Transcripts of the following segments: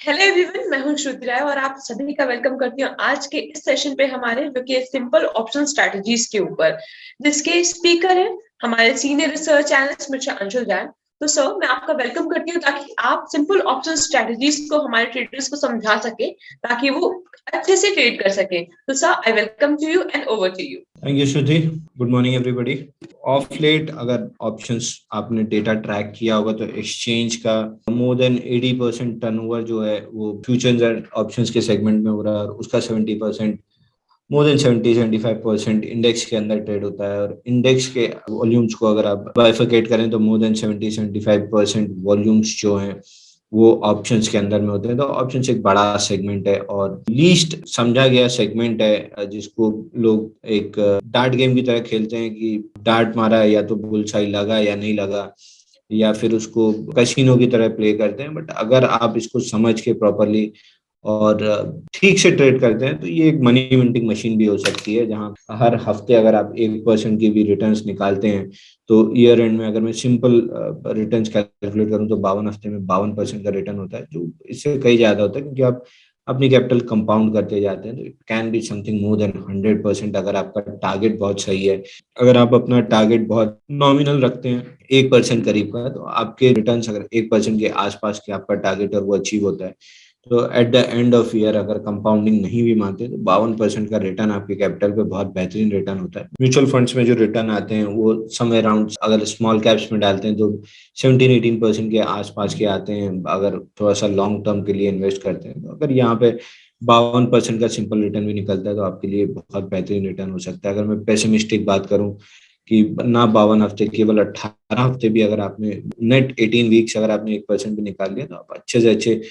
Hello everyone, मैं हूं श्रुति राय और आप सभी का वेलकम करती हूं आज के इस सेशन पे हमारे जो कि सिंपल ऑप्शन स्ट्रेटजीज के ऊपर, जिसके स्पीकर है हमारे senior research analyst mister Anshul Jain. तो सर, मैं आपका वेलकम करती हूँ ताकि आप सिंपल ऑप्शन स्ट्रेटजीज को हमारे ट्रेडर्स को समझा सके, ताकि वो अच्छे से ट्रेड कर सके। तो sir, I welcome to you and over to you. Thank you Shruti. Good morning everybody. Of late अगर ऑप्शंस आपने डेटा ट्रैक किया होगा तो एक्सचेंज का मोर देन 80% टर्नओवर जो है वो फ्यूचर्स एंड ऑप्शंस के सेगमेंट में हो रहा है और उसका 70%, मोर देन 70-75% इंडेक्स के अंदर ट्रेड होता है। और इंडेक्स के वॉल्यूम्स को अगर आप बाइफिकेट करें तो मोर देन 70-75% वॉल्यूम्स जो हैं वो ऑप्शंस के अंदर में होते हैं। तो ऑप्शंस एक बड़ा सेगमेंट है और लीस्ट समझा गया सेगमेंट है, जिसको लोग एक डार्ट गेम की तरह खेलते हैं कि डार्ट मारा या तो बुलसाई लगा या नहीं लगा, या फिर उसको कैसीनो की तरह प्ले करते हैं। बट अगर आप इसको समझ के प्रॉपरली और ठीक से ट्रेड करते हैं तो ये एक मनी मिंटिंग मशीन भी हो सकती है, जहां हर हफ्ते अगर आप 1% की भी रिटर्न्स निकालते हैं तो ईयर एंड में अगर मैं सिंपल रिटर्न्स कैलकुलेट करूं तो 52 हफ्ते में 52% का रिटर्न होता है, जो इससे कहीं ज्यादा होता है क्योंकि आप अपनी कैपिटल कंपाउंड करते जाते हैं। तो it can be something more than 100% अगर आपका टारगेट बहुत सही है। अगर आप अपना टारगेट बहुत नॉमिनल रखते हैं 1% करीब का, तो आपके रिटर्न्स अगर 1% के आसपास के आपका टारगेट और वो अचीव होता है तो at the end of year अगर कंपाउंडिंग नहीं भी मानते तो 52% का रिटर्न आपके कैपिटल पे बहुत बेहतरीन रिटर्न होता है। म्यूचुअल फंड्स में जो रिटर्न आते हैं वो समवेयर अराउंड, अगर स्मॉल कैप्स में डालते हैं तो 17-18% के आसपास के आते हैं अगर थोड़ा सा लॉन्ग टर्म के लिए इन्वेस्ट करते हैं। तो अगर यहाँ पे 52% का सिंपल रिटर्न भी निकलता है तो आपके लिए बहुत बेहतरीन रिटर्न हो सकता है। अगर मैं पेसिमिस्टिक बात करूं कि ना 52 हफ्ते, केवल 18 हफ्ते भी अगर आपने नेट 18 वीक्स अगर आपने 1% भी निकाल लिया तो आप अच्छे से अच्छे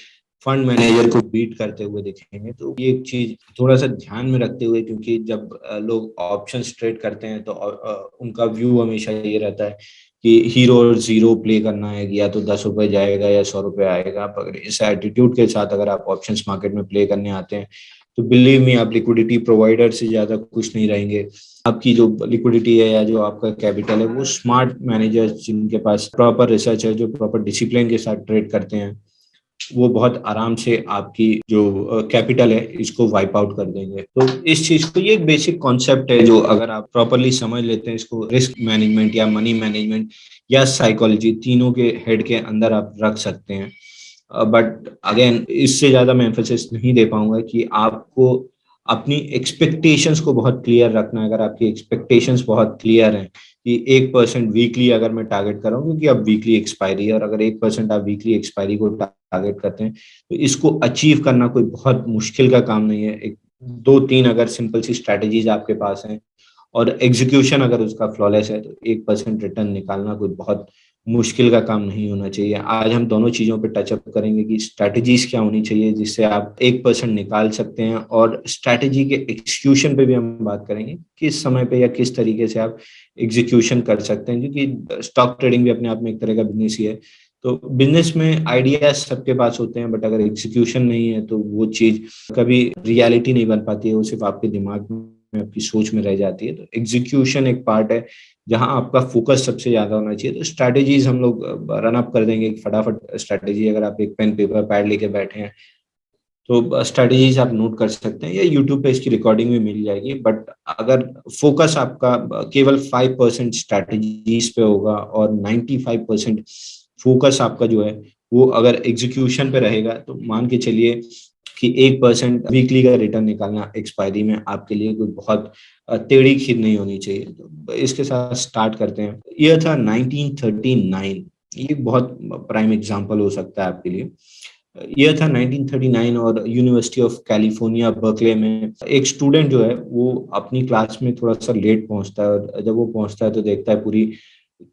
फंड मैनेजर को बीट करते हुए दिखेंगे। तो ये एक चीज थोड़ा सा ध्यान में रखते हुए, क्योंकि जब लोग ऑप्शन ट्रेड करते हैं तो उनका व्यू हमेशा ये रहता है कि हीरो और जीरो प्ले करना है, या तो 10 रुपए जाएगा या 100 रुपए आएगा। आप अगर इस एटीट्यूड के साथ अगर आप ऑप्शंस मार्केट में प्ले करने आते हैं तो बिलीव मी, आप लिक्विडिटी प्रोवाइडर से ज्यादा कुछ नहीं रहेंगे। आपकी जो लिक्विडिटी है या जो आपका कैपिटल है वो स्मार्ट मैनेजर्स जिनके पास प्रॉपर रिसर्च है, जो प्रॉपर डिसिप्लिन के साथ ट्रेड करते हैं, वो बहुत आराम से आपकी जो कैपिटल है इसको वाइप आउट कर देंगे। तो इस चीज को, ये एक बेसिक कॉन्सेप्ट है जो अगर आप प्रॉपरली समझ लेते हैं, इसको रिस्क मैनेजमेंट या मनी मैनेजमेंट या साइकोलॉजी तीनों के हेड के अंदर आप रख सकते हैं। बट अगेन इससे ज्यादा मैं एम्फोसिस नहीं दे पाऊंगा कि आपको अपनी एक्सपेक्टेशंस को बहुत क्लियर रखना है। अगर आपकी एक्सपेक्टेशंस बहुत क्लियर हैं कि 1% वीकली अगर मैं टारगेट कर रहा हूँ, क्योंकि अब वीकली एक्सपायरी है, और अगर 1% आप वीकली एक्सपायरी को टारगेट करते हैं तो इसको अचीव करना कोई बहुत मुश्किल का काम नहीं है। एक दो तीन अगर सिंपल सी स्ट्रैटेजीज आपके पास हैं और एग्जीक्यूशन अगर उसका फ्लॉलेस है तो 1% रिटर्न निकालना कोई बहुत मुश्किल का काम नहीं होना चाहिए। आज हम दोनों चीजों पे टचअप करेंगे कि स्ट्रैटेजीज क्या होनी चाहिए जिससे आप 1% निकाल सकते हैं, और स्ट्रैटेजी के एग्जीक्यूशन पे भी हम बात करेंगे, किस समय पे या किस तरीके से आप एग्जीक्यूशन कर सकते हैं, क्योंकि स्टॉक ट्रेडिंग भी अपने आप में एक तरह का बिजनेस ही है। तो बिजनेस में आइडियाज सबके पास होते हैं, बट अगर एग्जीक्यूशन नहीं है तो वो चीज कभी रियलिटी नहीं बन पाती है, वो सिर्फ आपके दिमाग में, आपकी सोच में रह जाती है। तो एग्जीक्यूशन एक पार्ट है जहां आपका फोकस सबसे ज्यादा होना चाहिए। तो स्ट्रैटेजीज हम लोग रन अप कर देंगे फटाफट। स्ट्रैटेजी अगर आप एक पेन पेपर पैड लेके बैठे हैं तो स्ट्रैटेजीज आप नोट कर सकते हैं, या यूट्यूब पे इसकी रिकॉर्डिंग भी मिल जाएगी। बट अगर फोकस आपका केवल 5% स्ट्रैटेजीज पे होगा और 95% फोकस आपका जो है वो अगर एग्जीक्यूशन पे रहेगा, तो मान के चलिए कि 1% वीकली का रिटर्न निकालना एक्सपायरी में आपके लिए कोई बहुत टेढ़ी खीर नहीं होनी चाहिए। तो इसके साथ स्टार्ट करते हैं। यह था 1939। ये बहुत प्राइम एग्जांपल हो सकता है आपके लिए। यह था 1939 और यूनिवर्सिटी ऑफ कैलिफोर्निया बर्कले में एक स्टूडेंट जो है वो अपनी क्लास में थोड़ा सा लेट पहुंचता है, और जब वो पहुंचता है तो देखता है पूरी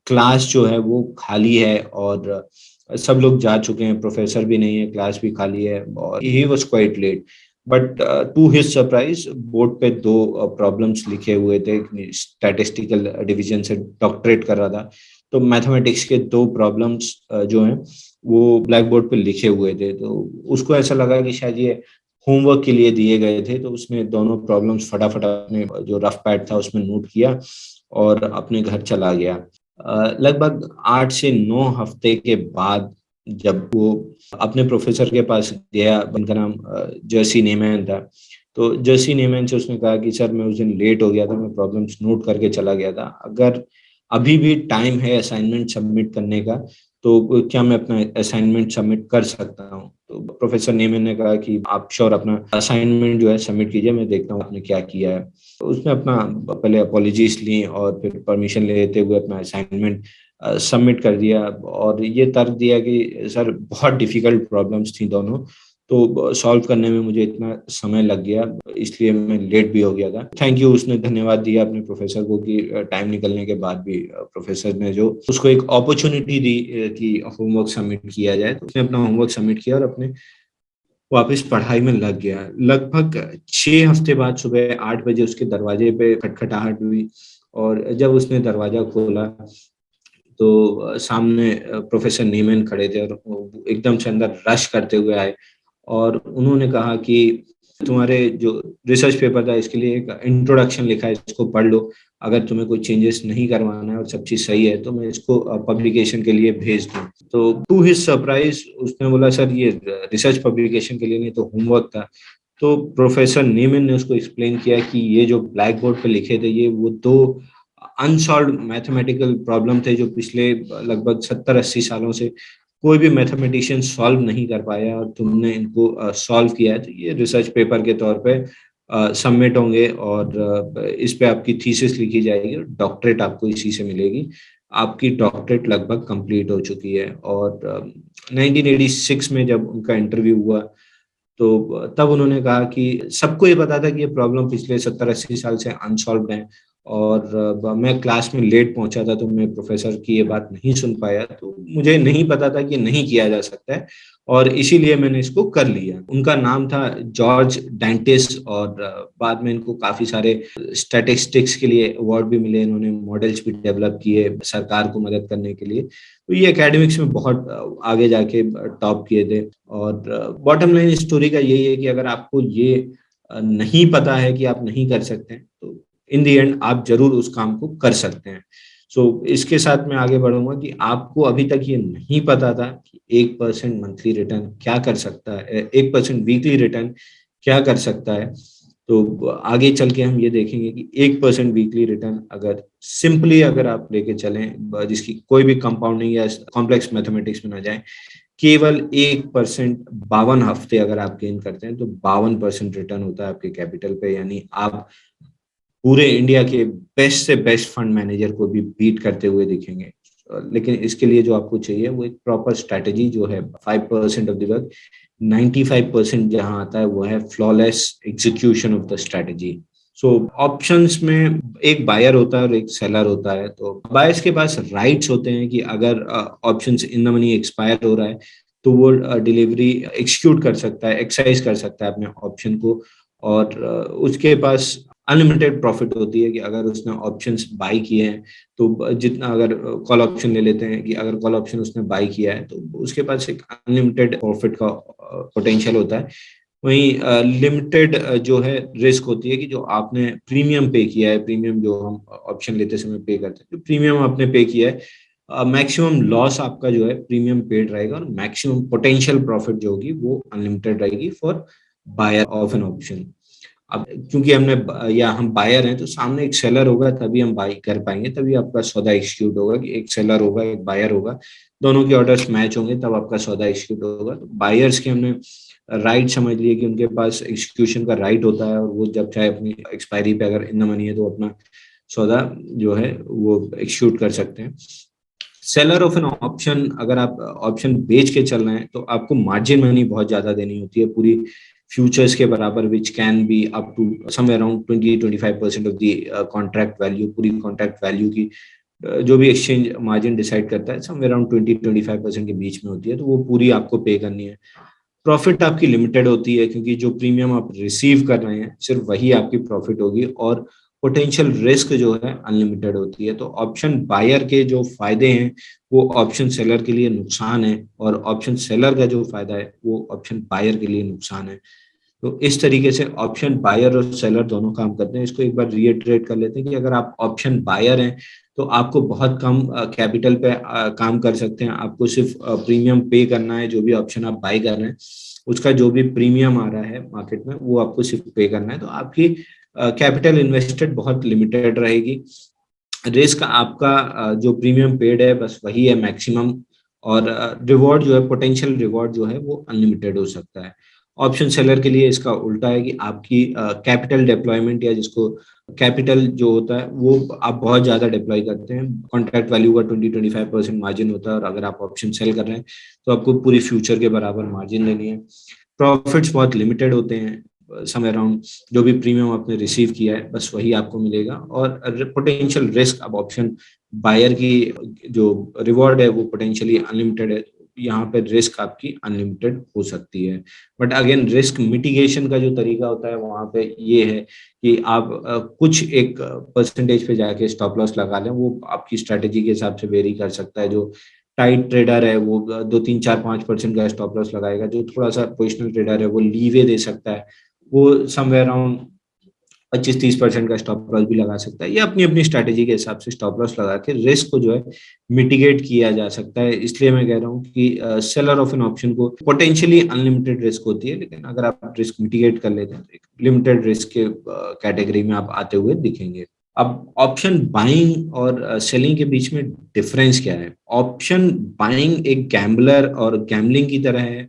क्लास जो है वो खाली है और सब लोग जा चुके हैं, प्रोफेसर भी नहीं है, क्लास भी खाली है, और he was quite late. But to his surprise board पे दो प्रॉब्लम्स लिखे हुए थे। स्टैटिस्टिकल डिवीजन से डॉक्टरेट कर रहा था, तो मैथमेटिक्स के दो प्रॉब्लम्स जो हैं वो ब्लैक बोर्ड पे लिखे हुए थे। तो उसको ऐसा लगा कि शायद ये होमवर्क के लिए दिए गए थे, तो उसने दोनों प्रॉब्लम्स फटाफट अपने जो रफ पैड था उसमें नोट किया और अपने घर चला गया। लगभग 8 से 9 हफ्ते के बाद जब वो अपने प्रोफेसर के पास गया, उनका नाम जर्सी नेमैन था, तो जर्सी नेमैन से उसने कहा कि सर मैं उस दिन लेट हो गया था, मैं प्रॉब्लम्स नोट करके चला गया था, अगर अभी भी टाइम है असाइनमेंट सबमिट करने का तो क्या मैं अपना असाइनमेंट सबमिट कर सकता हूँ। तो प्रोफेसर नेमैन ने कहा कि आप श्योर अपना असाइनमेंट जो है सबमिट कीजिए, मैं देखता हूँ आपने क्या किया है। तो उसने अपना पहले अपॉलॉजीज ली और फिर परमिशन लेते हुए अपना असाइनमेंट सबमिट कर दिया और ये तर्क दिया कि सर बहुत डिफिकल्ट प्रॉब्लम्स थी दोनों, तो सॉल्व करने में मुझे इतना समय लग गया, इसलिए मैं लेट भी हो गया था। थैंक यू, उसने धन्यवाद दिया अपने प्रोफेसर को कि टाइम निकलने के बाद भी प्रोफेसर ने जो उसको एक अपॉर्चुनिटी दी कि होमवर्क सबमिट किया जाए। तो उसने अपना होमवर्क सबमिट किया और अपने वापस पढ़ाई में लग गया। लगभग 6 हफ्ते बाद सुबह 8 बजे उसके दरवाजे पे खटखटाहट हुई और जब उसने दरवाजा खोला तो सामने प्रोफेसर नीमैन खड़े थे और वो एकदम से अंदर रश करते हुए आए और उन्होंने कहा कि तुम्हारे जो रिसर्च पेपर था इसके लिए एक इंट्रोडक्शन लिखा है, इसको पढ़ लो, अगर तुम्हें कोई चेंजेस नहीं करवाना है और सब चीज सही है तो मैं इसको पब्लिकेशन के लिए भेज दूँ। तो टू हिज सरप्राइज उसने बोला सर ये रिसर्च पब्लिकेशन के लिए नहीं, तो होमवर्क था। तो प्रोफेसर नीमैन ने उसको एक्सप्लेन किया कि ये जो ब्लैक बोर्ड पे लिखे थे ये वो दो अनसॉल्व मैथमेटिकल प्रॉब्लम थे जो पिछले लगभग 70-80 सालों से कोई भी मैथमेटिशियन सॉल्व नहीं कर पाया और तुमने इनको सॉल्व किया है, तो ये रिसर्च पेपर के तौर पे सबमिट होंगे और इस पे आपकी थीसिस लिखी जाएगी और डॉक्टरेट आपको इसी से मिलेगी। आपकी डॉक्टरेट लगभग कंप्लीट हो चुकी है। और 1986 में जब उनका इंटरव्यू हुआ तो तब उन्होंने कहा कि सबको ये पता था कि ये प्रॉब्लम पिछले 70-80 साल से अनसॉल्व्ड है और मैं क्लास में लेट पहुंचा था तो मैं प्रोफेसर की ये बात नहीं सुन पाया, तो मुझे नहीं पता था कि नहीं किया जा सकता है और इसीलिए मैंने इसको कर लिया। उनका नाम था जॉर्ज डैंटिस और बाद में इनको काफी सारे स्टैटिस्टिक्स के लिए अवार्ड भी मिले, इन्होंने मॉडल्स भी डेवलप किए सरकार को मदद करने के लिए। तो ये एकेडमिक्स में बहुत आगे जाके टॉप किए थे। और बॉटम लाइन स्टोरी का यही है कि अगर आपको ये नहीं पता है कि आप नहीं कर सकते हैं तो इन दी एंड आप जरूर उस काम को कर सकते हैं। इसके साथ मैं आगे बढ़ूंगा कि आपको अभी तक ये नहीं पता था कि 1% मंथली रिटर्न क्या कर सकता है, 1% वीकली रिटर्न क्या कर सकता है। तो आगे चल के हम ये देखेंगे कि 1% वीकली रिटर्न अगर सिंपली अगर आप लेके चलें जिसकी कोई भी कंपाउंडिंग या कॉम्प्लेक्स मैथमेटिक्स में ना जाए, केवल 1% 52 हफ्ते अगर आप गेन करते हैं तो 52% रिटर्न होता है आपके कैपिटल पे। यानी आप पूरे इंडिया के बेस्ट से बेस्ट फंड मैनेजर को भी बीट करते हुए दिखेंगे। लेकिन इसके लिए जो आपको चाहिए वो एक प्रॉपर स्ट्रैटेजी जो है 5% ऑफ द वर्क, 95% जहां आता है वो है flawless execution of the strategy. Options में एक बायर होता है और एक सेलर होता है। तो बायर्स के पास राइट्स होते हैं कि अगर options in the money expire हो रहा है तो वो डिलीवरी एक्सिक्यूट कर सकता है, एक्सरसाइज कर सकता है अपने ऑप्शन को। और उसके पास अनलिमिटेड प्रॉफिट होती है कि अगर उसने ऑप्शंस बाई किए हैं तो जितना, अगर कॉल ऑप्शन ले लेते हैं कि अगर कॉल ऑप्शन उसने बाई किया है तो उसके पास एक अनलिमिटेड प्रॉफिट का पोटेंशियल होता है। वहीं लिमिटेड जो है रिस्क होती है कि जो आपने प्रीमियम पे किया है, प्रीमियम जो हम ऑप्शन लेते समय पे करते हैं, जो प्रीमियम आपने पे किया है, मैक्सिमम लॉस आपका जो है प्रीमियम पेड रहेगा और मैक्सिमम पोटेंशियल प्रॉफिट जो होगी वो अनलिमिटेड रहेगी for buyer of an option. अब क्योंकि हम बायर हैं तो सामने एक सेलर होगा तभी हम बाई कर पाएंगे, तभी आपका सौदा एक्सिक्यूट होगा कि एक सेलर होगा एक बायर होगा, दोनों के ऑर्डर्स मैच होंगे तब आपका सौदा एक्सिक्यूट होगा। तो बायर्स के हमने राइट समझ लिए कि उनके पास एग्जीक्यूशन का राइट होता है और वो जब चाहे अपनी एक्सपायरी पे अगर इन द मनी है तो अपना सौदा जो है वो एक्सिक्यूट कर सकते हैं। सेलर ऑफ एन ऑप्शन, अगर आप ऑप्शन बेच के चल रहे हैं तो आपको मार्जिन मनी बहुत ज्यादा देनी होती है, पूरी फ्यूचर्स के बराबर, which can be up to somewhere around 20-25% of the contract value. पूरी कॉन्ट्रैक्ट वैल्यू की जो भी एक्सचेंज मार्जिन डिसाइड करता है समवेयर अराउंड 20-25% के बीच में होती है, तो वो पूरी आपको पे करनी है। प्रॉफिट आपकी लिमिटेड होती है क्योंकि जो प्रीमियम आप रिसीव कर रहे हैं सिर्फ वही आपकी प्रॉफिट होगी और पोटेंशियल रिस्क जो है अनलिमिटेड होती है। तो ऑप्शन बायर के जो फायदे हैं वो ऑप्शन सेलर के लिए नुकसान है और ऑप्शन सेलर का जो फायदा है वो ऑप्शन बायर के लिए नुकसान है। तो इस तरीके से ऑप्शन बायर और सेलर दोनों काम करते हैं। इसको एक बार रीइटरेट कर लेते हैं कि अगर आप ऑप्शन बायर हैं तो आपको बहुत कम कैपिटल पे काम कर सकते हैं। आपको सिर्फ प्रीमियम पे करना है, जो भी ऑप्शन आप बाय कर रहे हैं उसका जो भी प्रीमियम आ रहा है मार्केट में वो आपको सिर्फ पे करना है। तो आपकी कैपिटल इन्वेस्टेड बहुत लिमिटेड रहेगी। रिस्क आपका जो प्रीमियम पेड है बस वही है मैक्सिमम, और रिवॉर्ड जो है, पोटेंशियल रिवॉर्ड जो है वो अनलिमिटेड हो सकता है। ऑप्शन सेलर के लिए इसका उल्टा है कि आपकी कैपिटल डिप्लॉयमेंट, या जिसको कैपिटल जो होता है वो आप बहुत ज्यादा डिप्लॉय करते हैं। कॉन्ट्रैक्ट वैल्यू का 20-25% मार्जिन होता है, और अगर आप ऑप्शन सेल कर रहे हैं तो आपको पूरी फ्यूचर के बराबर मार्जिन लेनी है। प्रॉफिट्स बहुत लिमिटेड होते हैं, समय अराउंड जो भी प्रीमियम आपने रिसीव किया है बस वही आपको मिलेगा। और पोटेंशियल रिस्क, अब ऑप्शन बायर की जो रिवॉर्ड है वो पोटेंशियली अनलिमिटेड है, यहाँ पे रिस्क आपकी अनलिमिटेड हो सकती है। बट अगेन रिस्क मिटिगेशन का जो तरीका होता है वहां पे ये है कि आप कुछ एक परसेंटेज पे जाके स्टॉप लॉस लगा लें। वो आपकी स्ट्रेटेजी के हिसाब से वेरी कर सकता है। जो टाइट ट्रेडर है वो 2, 3, 4, 5% का स्टॉप लॉस लगाएगा। जो थोड़ा सा पोजिशनल ट्रेडर है वो लीवे दे सकता है, वो समवेयर अराउंड 25-30% का स्टॉप लॉस भी लगा सकता है। ये अपनी अपनी स्ट्रैटेजी के हिसाब से स्टॉप लॉस लगा के रिस्क को जो है मिटिगेट किया जा सकता है। इसलिए मैं कह रहा हूँ कि सेलर ऑफ एन ऑप्शन को पोटेंशियली अनलिमिटेड रिस्क होती है, लेकिन अगर आप रिस्क मिटिगेट कर लेते हैं तो एक लिमिटेड रिस्क के कैटेगरी में आप आते हुए दिखेंगे। अब ऑप्शन बाइंग और सेलिंग के बीच में डिफरेंस क्या है? ऑप्शन बाइंग एक गैम्बलर और गैम्बलिंग की तरह है,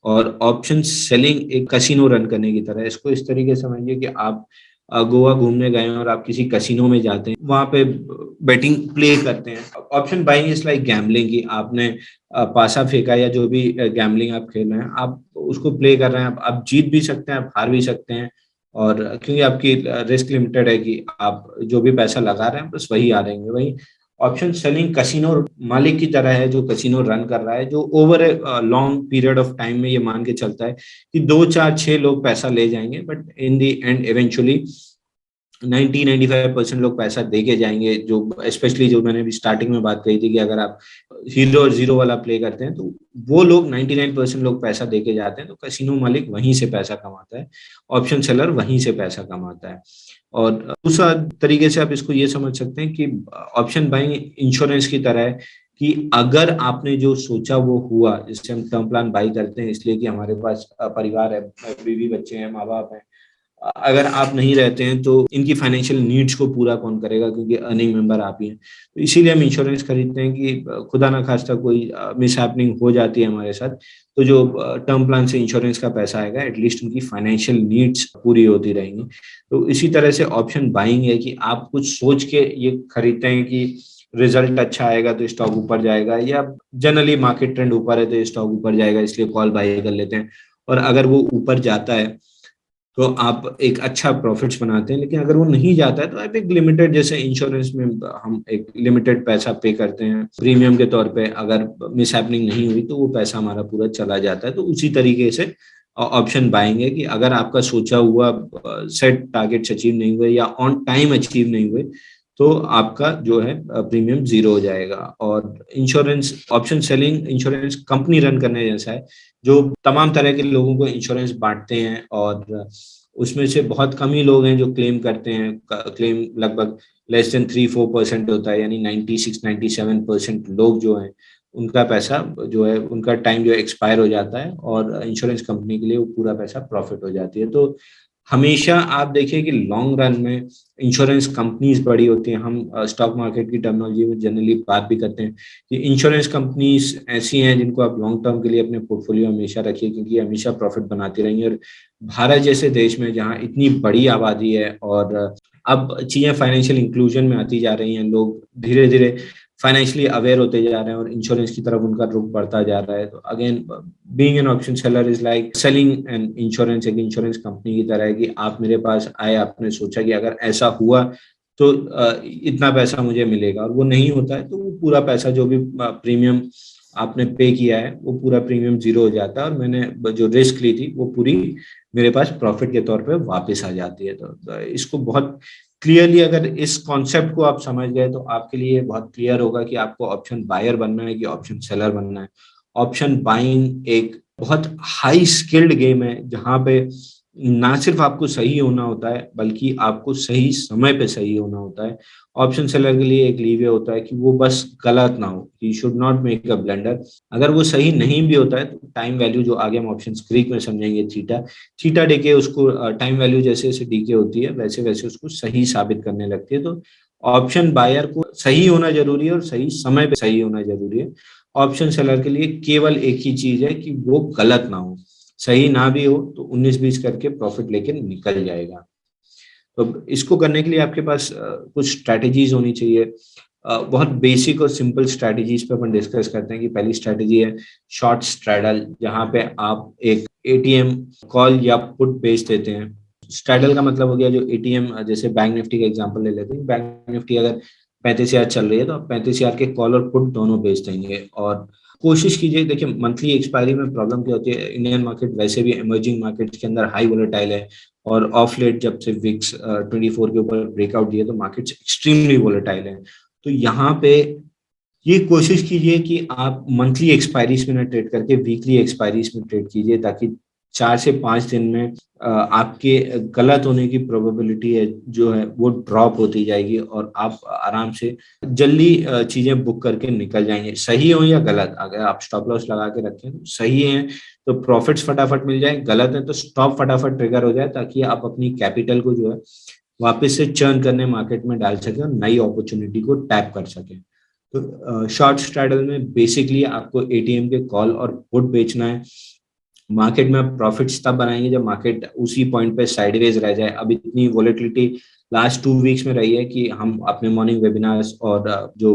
और ऑप्शन सेलिंग एक कसिनो रन करने की तरह है। इसको इस तरीके से समझिए कि आप गोवा घूमने गए हैं और आप किसी कसिनो में जाते हैं, वहां पे बेटिंग प्ले करते हैं। Option buying is like gambling, की आपने पासा फेंका या जो भी गैम्बलिंग आप खेल रहे हैं, आप उसको प्ले कर रहे हैं। आप जीत भी सकते हैं, आप हार भी सकते हैं, और क्योंकि आपकी रिस्क लिमिटेड है कि आप जो भी पैसा लगा रहे हैं बस वही आ रहेंगे। वही ऑप्शन सेलिंग कसिनो मालिक की तरह है, जो कसिनो रन कर रहा है, जो over a long period of time में ये मान के चलता है कि 2, 4, 6 लोग पैसा ले जाएंगे, but in the end eventually 90-95% लोग पैसा दे के जाएंगे। जो स्पेशली जो मैंने अभी स्टार्टिंग में बात कही थी कि अगर आप हीरो और जीरो वाला प्ले करते हैं तो वो लोग 99% लोग पैसा दे के जाते हैं, तो कैसीनो मालिक वहीं से पैसा कमाता है, ऑप्शन सेलर वहीं से पैसा कमाता है। और दूसरा तरीके से आप इसको ये समझ सकते हैं कि ऑप्शन बाइंग इंश्योरेंस की तरह है, कि अगर आपने जो सोचा वो हुआ। जैसे हम टर्म प्लान बाई करते हैं इसलिए कि हमारे पास परिवार है, बीवी बच्चे हैं, माँ बाप हैं। अगर आप नहीं रहते हैं तो इनकी फाइनेंशियल नीड्स को पूरा कौन करेगा, क्योंकि अर्निंग मेंबर आप ही हैं। तो इसीलिए हम इंश्योरेंस खरीदते हैं कि खुदा ना खास्ता कोई मिसहैपनिंग हो जाती है हमारे साथ, तो जो टर्म प्लान से इंश्योरेंस का पैसा आएगा एटलीस्ट उनकी फाइनेंशियल नीड्स पूरी होती रहेंगी। तो इसी तरह से ऑप्शन बाइंग है कि आप कुछ सोच के ये खरीदते हैं कि रिजल्ट अच्छा आएगा तो स्टॉक ऊपर जाएगा, या जनरली मार्केट ट्रेंड ऊपर है तो स्टॉक ऊपर जाएगा, इसलिए कॉल बाई कर लेते हैं। और अगर वो ऊपर जाता है तो आप एक अच्छा प्रॉफिट्स बनाते हैं। लेकिन अगर वो नहीं जाता है तो आप एक लिमिटेड, जैसे इंश्योरेंस में हम एक लिमिटेड पैसा पे करते हैं प्रीमियम के तौर पे, अगर मिस हैपनिंग नहीं हुई तो वो पैसा हमारा पूरा चला जाता है। तो उसी तरीके से ऑप्शन बाइंग है कि अगर आपका सोचा हुआ सेट टारगेट्स अचीव नहीं हुए या ऑन टाइम अचीव नहीं हुए तो आपका जो है प्रीमियम जीरो हो जाएगा। और insurance, option selling insurance company run करने जैसा है, जो तमाम तरह के लोगों को इंश्योरेंस बांटते हैं, और उसमें से बहुत कम ही लोग हैं जो क्लेम करते हैं। क्लेम लगभग लेस देन 3-4% होता है, यानी 96-97% लोग जो हैं उनका पैसा जो है, उनका टाइम जो एक्सपायर हो जाता है, और इंश्योरेंस कंपनी के लिए वो पूरा पैसा प्रॉफिट हो जाती है। तो हमेशा आप देखिए कि लॉन्ग रन में इंश्योरेंस कंपनीज बड़ी होती हैं। हम स्टॉक मार्केट की टर्मिनोलॉजी में जनरली बात भी करते हैं कि इंश्योरेंस कंपनीज ऐसी हैं जिनको आप लॉन्ग टर्म के लिए अपने पोर्टफोलियो हमेशा रखिए, क्योंकि हमेशा प्रॉफिट बनाती रहेंगी। और भारत जैसे देश में जहाँ इतनी बड़ी आबादी है, और अब चीजें फाइनेंशियल इंक्लूजन में आती जा रही हैं, लोग धीरे धीरे फाइनेंशियली अवेयर होते जा रहे हैं और इंश्योरेंस की तरफ उनका रुख बढ़ता जा रहा है। तो again being an option seller is like selling an insurance. एक इंश्योरेंस कंपनी की तरह है कि आप मेरे पास आए, आपने सोचा कि अगर ऐसा हुआ तो इतना पैसा मुझे मिलेगा, और वो नहीं होता है तो वो पूरा पैसा जो भी प्रीमियम आपने पे किया है वो पूरा प्रीमियम जीरो हो जाता है, और मैंने जो रिस्क ली थी वो पूरी मेरे पास प्रॉफिट के तौर पे वापस आ जाती है। तो इसको बहुत क्लियरली अगर इस कॉन्सेप्ट को आप समझ गए तो आपके लिए बहुत क्लियर होगा कि आपको ऑप्शन बायर बनना है कि ऑप्शन सेलर बनना है। ऑप्शन बाइंग एक बहुत हाई स्किल्ड गेम है, जहां पे ना सिर्फ आपको सही होना होता है बल्कि आपको सही समय पे सही होना होता है। ऑप्शन सेलर के लिए एक लीवे होता है कि वो बस गलत ना हो, he should not make a blunder. अगर वो सही नहीं भी होता है तो टाइम वैल्यू, जो आगे हम ऑप्शन ग्रीक में समझेंगे, थीटा थीटा डीके, उसको टाइम वैल्यू जैसे जैसे डीके होती है वैसे वैसे उसको सही साबित करने लगती है। तो ऑप्शन बायर को सही होना जरूरी है और सही समय पे सही होना जरूरी है। ऑप्शन सेलर के लिए केवल एक ही चीज है कि वो गलत ना हो। सही ना भी हो तो 19-20 करके प्रॉफिट लेके निकल जाएगा। तो इसको करने के लिए आपके पास कुछ स्ट्रैटेजीज होनी चाहिए। बहुत बेसिक और सिंपल स्ट्रैटेजीज पे अपन डिस्कस करते हैं कि पहली स्ट्रैटेजी है शॉर्ट स्ट्रैडल, जहां पे आप एक एटीएम कॉल या पुट बेच देते हैं। स्ट्रैडल का मतलब हो गया जो एटीएम, जैसे बैंक निफ्टी का एग्जांपल ले लेते हैं। बैंक निफ्टी अगर 35,000 चल रही है तो आप 35,000 के कॉल और पुट दोनों बेच देंगे। और कोशिश कीजिए, देखिए मंथली एक्सपायरी में प्रॉब्लम क्या होती है, इंडियन मार्केट वैसे भी इमर्जिंग मार्केट के अंदर हाई वोलेटाइल है, और ऑफ लेट जब से विक्स 24 के ऊपर ब्रेकआउट दिए तो मार्केट एक्सट्रीमली वोलेटाइल है। तो यहाँ पे ये कोशिश कीजिए कि आप मंथली एक्सपायरीज में ना ट्रेड करके वीकली एक्सपायरीज में ट्रेड कीजिए, ताकि 4 से 5 दिन में आपके गलत होने की प्रोबेबिलिटी है जो है वो ड्रॉप होती जाएगी और आप आराम से जल्दी चीजें बुक करके निकल जाएंगे। सही हो या गलत, अगर आप स्टॉप लॉस लगा के रखें तो सही है तो प्रॉफिट्स फटाफट मिल जाए, गलत है तो स्टॉप फटाफट ट्रिगर हो जाए, ताकि आप अपनी कैपिटल को जो है वापस से चर्न करने मार्केट में डाल सके और नई अपॉर्चुनिटी को टैप कर सके। तो शॉर्ट स्ट्रैडल में बेसिकली आपको एटीएम के कॉल और पुट बेचना है। मार्केट में आप प्रॉफिट्स तब बनाएंगे जब मार्केट उसी पॉइंट पे साइडवेज रह जाए। अब इतनी वोलेटिलिटी लास्ट 2 वीक्स में रही है कि हम अपने मॉर्निंग वेबिनार्स और जो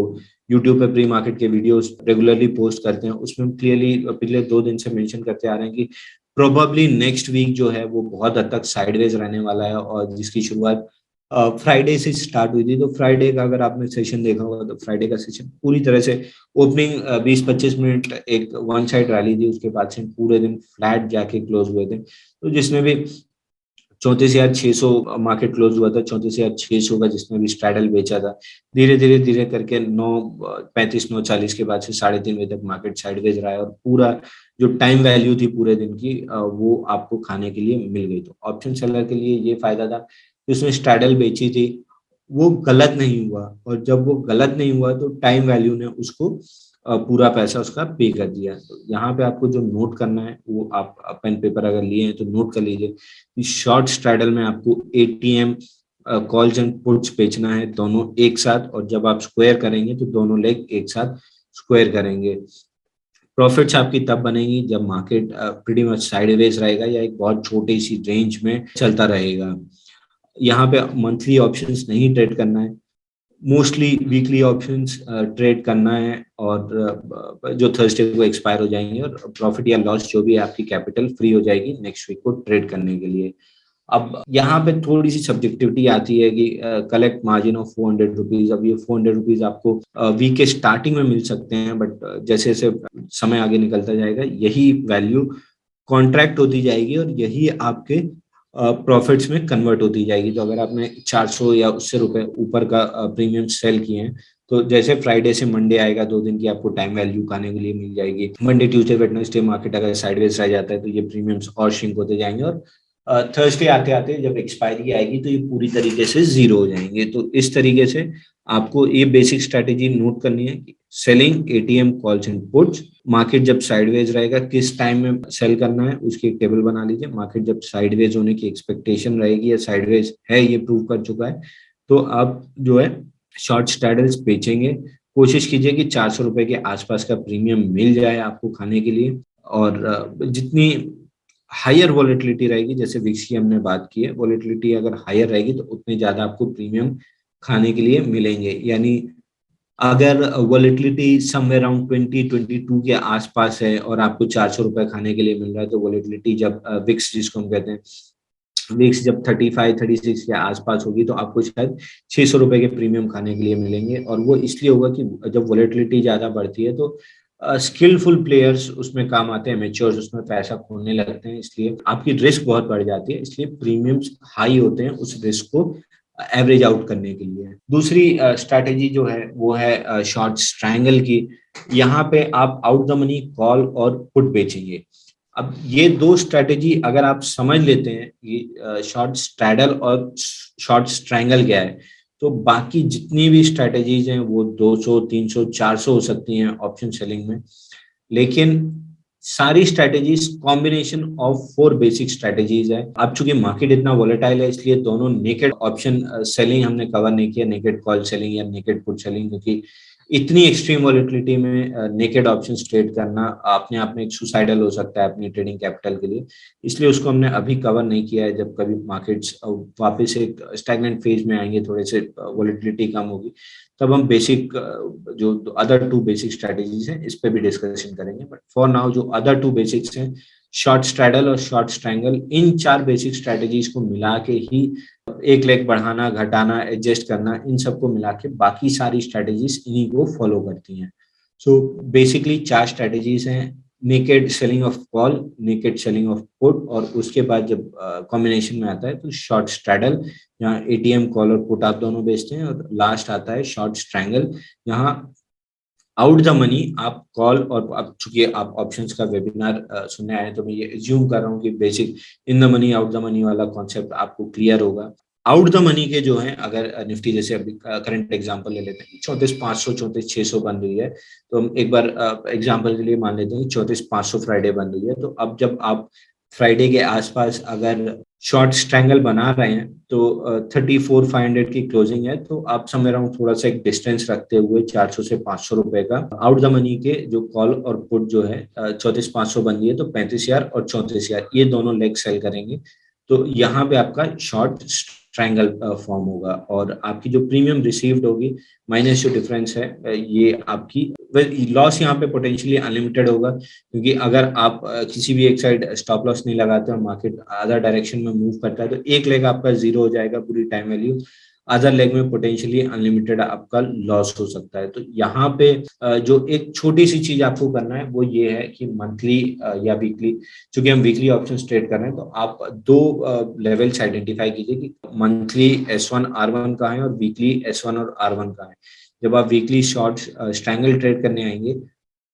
यूट्यूब पे प्री मार्केट के वीडियोस रेगुलरली पोस्ट करते हैं उसमें क्लियरली पिछले 2 दिन से मेंशन करते आ रहे हैं कि प्रोबेबली नेक्स्ट वीक जो है वो बहुत हद तक साइडवेज रहने वाला है, और जिसकी शुरुआत फ्राइडे से स्टार्ट हुई थी। तो फ्राइडे का अगर आपने सेशन देखा होगा तो फ्राइडे का सेशन पूरी तरह से ओपनिंग 20-25 मिनट एक वन साइड रैली थी, उसके बाद से पूरे दिन फ्लैट जाके क्लोज हुए थे। तो जिसमें भी 34,600 मार्केट क्लोज हुआ था, 34,600 का जिसने भी स्ट्रैडल बेचा था, धीरे धीरे धीरे करके 9:35 9:40 के बाद से 3:30 बजे तक मार्केट साइडवेज रहा है, और पूरा जो टाइम वैल्यू थी पूरे दिन की वो आपको खाने के लिए मिल गई। तो ऑप्शन सेलर के लिए ये फायदा था कि उसने स्ट्रैडल बेची थी, वो गलत नहीं हुआ, और जब वो गलत नहीं हुआ तो टाइम वैल्यू ने उसको पूरा पैसा उसका पे कर दिया। तो यहाँ पे आपको जो नोट करना है वो आप पेन पेपर अगर लिए हैं तो नोट कर लीजिए। शॉर्ट स्ट्रैडल में आपको एटीएम कॉल्स एंड पुट्स बेचना है दोनों एक साथ, और जब आप स्क्वायर करेंगे तो दोनों लेग एक साथ स्क्वायर करेंगे। प्रॉफिट्स आपकी तब बनेगी जब मार्केट प्रीटी मच साइडवेज रहेगा या एक बहुत छोटी सी रेंज में चलता रहेगा। यहाँ पे मंथली ऑप्शंस नहीं ट्रेड करना है, मोस्टली वीकली ऑप्शंस ट्रेड करना है, और जो थर्सडे को एक्सपायर हो जाएंगे, और प्रॉफिट या लॉस जो भी है आपकी कैपिटल फ्री हो जाएगी नेक्स्ट वीक को ट्रेड करने के लिए। अब यहाँ पे थोड़ी सी सब्जेक्टिविटी आती है कि कलेक्ट मार्जिन ऑफ 400 रुपीज। अब ये 400 रुपीज आपको वीक के स्टार्टिंग में मिल सकते हैं, बट जैसे जैसे समय आगे निकलता जाएगा यही वैल्यू कॉन्ट्रैक्ट होती जाएगी और यही आपके प्रॉफिट्स में कन्वर्ट होती जाएगी। तो अगर आपने 400 या उससे रुपए ऊपर का प्रीमियम सेल किए हैं तो जैसे फ्राइडे से मंडे आएगा 2 दिन की आपको टाइम वैल्यू खाने के लिए मिल जाएगी। मंडे ट्यूसडे वेडनेसडे मार्केट अगर साइडवेज रह जाता है तो ये प्रीमियम्स और श्रिंक होते जाएंगे, और थर्सडे आते आते जब एक्सपायरी आएगी तो ये पूरी तरीके से जीरो हो जाएंगे। तो इस तरीके से आपको ये बेसिक स्ट्रेटेजी नोट करनी है कि selling ATM calls and puts, market जब साइडवेज रहेगा किस टाइम में सेल करना है उसकी एक टेबल बना लीजिए। मार्केट जब साइडवेज होने की एक्सपेक्टेशन रहेगी या साइडवेज है ये प्रूव कर चुका है तो आप जो है शॉर्ट स्ट्रैडल्स बेचेंगे। कोशिश कीजिए कि 400 रुपए के आसपास का प्रीमियम मिल जाए आपको खाने के लिए, और जितनी हायर वॉलेटिलिटी रहेगी, जैसे विक्स की हमने बात की है, वॉलेटिलिटी अगर हायर रहेगी तो उतने ज्यादा आपको प्रीमियम खाने के लिए मिलेंगे। यानी अगर वॉलेटिलिटी समवेयर अराउंड 20-22 के आसपास है और आपको 400 रुपए खाने के लिए मिल रहा है, तो वॉलेटिलिटी जब विक्स जिसको हम कहते हैं विक्स जब 35-36 के आसपास होगी तो आपको शायद 600 रुपए के प्रीमियम खाने के लिए मिलेंगे। और वो इसलिए होगा कि जब वॉलेटिलिटी ज्यादा बढ़ती है तो स्किलफुल प्लेयर्स उसमें काम आते हैं, मैच्योर्स उसमें पैसा खोलने लगते हैं, इसलिए आपकी रिस्क बहुत बढ़ जाती है, इसलिए प्रीमियम्स हाई होते हैं उस रिस्क को एवरेज आउट करने के लिए। दूसरी स्ट्रैटेजी जो है वो है शॉर्ट स्ट्रैंगल की। यहाँ पे आप आउट द मनी कॉल और पुट बेचेंगे। अब ये दो स्ट्रेटेजी अगर आप समझ लेते हैं कि शॉर्ट स्ट्रैडल और शॉर्ट स्ट्रैंगल क्या है, तो बाकी जितनी भी स्ट्रेटेजीज हैं वो 200, 300, 400 हो सकती हैं ऑप्शन सेलिंग में, लेकिन सारी strategies combination of 4 basic strategies है। अब चूंकि मार्केट इतना वोलेटाइल है, इसलिए दोनों नेकेड ऑप्शन सेलिंग हमने कवर नहीं किया, नेकेड कॉल सेलिंग या नेकेड पुट सेलिंग, क्योंकि इतनी एक्सट्रीम वॉलेटिलिटी में नेकेड ऑप्शंस ट्रेड करना अपने आप में एक सुसाइडल हो सकता है अपनी ट्रेडिंग कैपिटल के लिए, इसलिए उसको हमने अभी कवर नहीं किया है। जब कभी मार्केट्स वापस एक स्टैग्नेंट फेज में आएंगे, थोड़े से वॉलेटिलिटी कम होगी, तब हम बेसिक जो अदर 2 बेसिक स्ट्रेटेजीज हैं इस पे भी डिस्कशन करेंगे। बट फॉर नाउ जो अदर 2 बेसिक्स हैं, शॉर्ट स्ट्रैडल और शॉर्ट स्ट्रैंगल, इन 4 बेसिक स्ट्रेटेजीज को मिला के ही एक लेग बढ़ाना, घटाना, एडजस्ट करना, इन सबको मिला के बाकी सारी स्ट्रेटेजीज इन्हीं को फॉलो करती हैं। सो बेसिकली 4 स्ट्रेटेजीज हैं, naked selling of call, naked selling of put, और उसके बाद जब कॉम्बिनेशन में आता है तो शॉर्ट स्ट्रैडल, जहाँ एटीएम कॉल और पुट आप दोनों बेचते हैं, और लास्ट आता है शॉर्ट स्ट्रैंगल, जहाँ आउट द मनी आप कॉल, और अब चूंकि आप ऑप्शंस का वेबिनार सुनने आए तो मैं ये एज्यूम कर रहा हूँ कि basic in the money out the money वाला कॉन्सेप्ट आपको क्लियर होगा। आउट द मनी के जो है, अगर निफ्टी जैसे अभी करंट एग्जांपल ले लेते हैं, 34,500, 34,600 बन रही है, तो हम एक बार एग्जांपल के लिए मान लेते हैं 34,500 फ्राइडे बन रही है। तो अब जब आप फ्राइडे के आसपास अगर शॉर्ट स्ट्रैंगल बना रहे हैं तो 34,500 की क्लोजिंग है, तो आप समझ रहा हूँ थोड़ा सा एक डिस्टेंस रखते हुए 400 से 500 रुपए का आउट द मनी के जो कॉल और पुट जो है 34,500 बन रही है, तो 35,000 और 34,000 ये दोनों लेग सेल करेंगे। तो यहाँ पे आपका शॉर्ट स्ट्रैंगल फॉर्म होगा, और आपकी जो प्रीमियम रिसीव्ड होगी माइनस जो डिफरेंस है, ये आपकी लॉस यहाँ पे पोटेंशियली अनलिमिटेड होगा, क्योंकि अगर आप किसी भी एक साइड स्टॉप लॉस नहीं लगाते और मार्केट अदर डायरेक्शन में मूव करता है, तो एक लेग आपका जीरो हो जाएगा पूरी टाइम वैल्यू, अदर लेग में पोटेंशियली अनलिमिटेड आपका लॉस हो सकता है। तो यहाँ पे जो एक छोटी सी चीज आपको करना है वो ये है कि मंथली या वीकली, चूंकि हम वीकली ऑप्शन ट्रेड कर रहे हैं, तो आप 2 लेवल्स आइडेंटिफाई कीजिए कि मंथली S1 R1 कहाँ है और वीकली S1 और R1 कहाँ है। जब आप वीकली शॉर्ट स्ट्रैंगल ट्रेड करने आएंगे,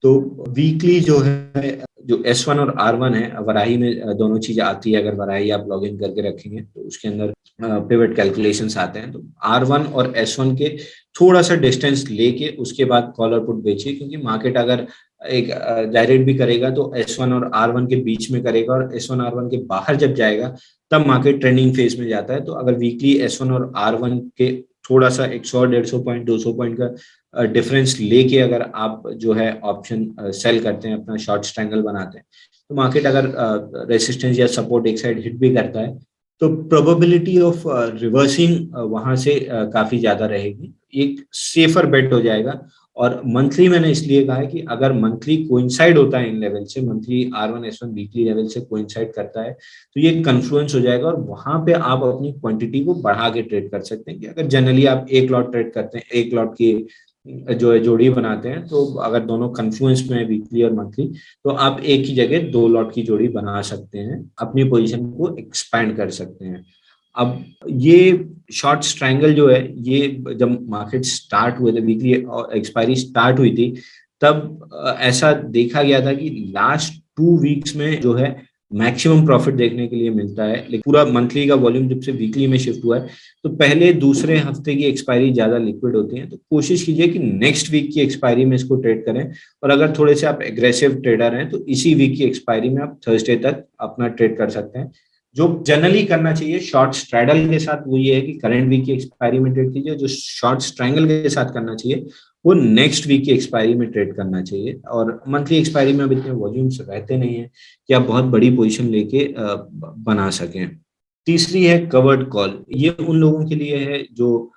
तो वीकली जो है, जो S1 और R1 है, वराही में दोनों चीजें आती है, अगर वराही आप लॉग इन करके रखेंगे तो उसके अंदर पिवट कैलकुलेशंस आते हैं। तो R1 और S1 के थोड़ा सा डिस्टेंस लेके उसके बाद कॉल और पुट बेचिए, क्योंकि मार्केट अगर एक डायरेक्ट भी करेगा तो S1 और R1 के बीच में करेगा, और S1 R1 के बाहर जब जाएगा तब मार्केट ट्रेंडिंग फेज में जाता है। तो अगर वीकली S1 और R1 के थोड़ा सा 100, 150 पॉइंट, 200 पॉइंट का डिफरेंस लेके अगर आप जो है ऑप्शन सेल करते हैं, अपना शॉर्ट स्ट्रैंगल बनाते हैं, तो मार्केट अगर रेसिस्टेंस या सपोर्ट एक साइड हिट भी करता है, तो प्रोबेबिलिटी ऑफ रिवर्सिंग वहां से काफी ज्यादा रहेगी, एक सेफर बेट हो जाएगा। और मंथली मैंने इसलिए कहा है कि अगर मंथली कोइंसाइड होता है इन लेवल से, monthly R1 S1 weekly level से कोइंसाइड करता है, तो ये कन्फ्लुएंस हो जाएगा, और वहां पे आप अपनी क्वांटिटी को बढ़ा के ट्रेड कर सकते हैं। कि अगर जनरली आप एक लॉट ट्रेड करते हैं, एक लॉट की जो है जोड़ी बनाते हैं, तो अगर दोनों कन्फ्लुएंस में है वीकली और मंथली, तो आप एक ही जगह 2 लॉट की जोड़ी बना सकते हैं, अपनी पोजीशन को एक्सपैंड कर सकते हैं। अब ये शॉर्ट स्ट्रैंगल जो है, ये जब मार्केट स्टार्ट हुए थे, वीकली एक्सपायरी स्टार्ट हुई थी, तब ऐसा देखा गया था कि लास्ट 2 वीक्स में जो है मैक्सिमम प्रॉफिट देखने के लिए मिलता है। लेकिन पूरा मंथली का वॉल्यूम जब से वीकली में शिफ्ट हुआ है, तो पहले दूसरे हफ्ते की एक्सपायरी ज्यादा लिक्विड होती है, तो कोशिश कीजिए कि नेक्स्ट वीक की एक्सपायरी में इसको ट्रेड करें। और अगर थोड़े से आप एग्रेसिव ट्रेडर हैं, तो इसी वीक की एक्सपायरी में आप थर्सडे तक अपना ट्रेड कर सकते हैं। जो जनरली करना चाहिए शॉर्ट स्ट्रैडल के साथ वो ये है कि करंट वीक की एक्सपायरी में ट्रेड कीजिए। जो शॉर्ट स्ट्रैंगल के साथ करना चाहिए वो नेक्स्ट वीक की एक्सपायरी में ट्रेड करना चाहिए। और मंथली एक्सपायरी में अब इतने वॉल्यूम्स रहते नहीं है कि आप बहुत बड़ी पोजीशन लेके बना सकें। तीसरी है कवर्ड कॉल। ये उन लोगों के लिए है जो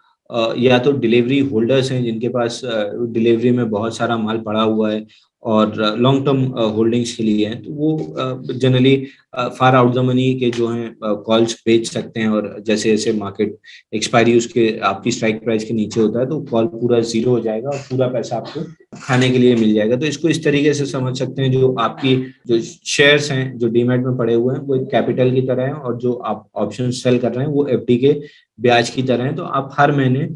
या तो डिलीवरी होल्डर्स हैं, जिनके पास डिलीवरी में बहुत सारा माल पड़ा हुआ है और लॉन्ग टर्म होल्डिंग्स के लिए है, तो वो generally far out the money के जो हैं कॉल्स बेच सकते हैं। और जैसे जैसे मार्केट एक्सपायरी उसके आपकी स्ट्राइक प्राइस के नीचे होता है, तो कॉल पूरा जीरो हो जाएगा और पूरा पैसा आपको खाने के लिए मिल जाएगा। तो इसको इस तरीके से समझ सकते हैं, जो आपकी जो शेयर्स हैं जो डीमैट में पड़े हुए हैं वो एक कैपिटल की तरह है, और जो आप ऑप्शन सेल कर रहे हैं वो FD के ब्याज की तरह है। तो आप हर महीने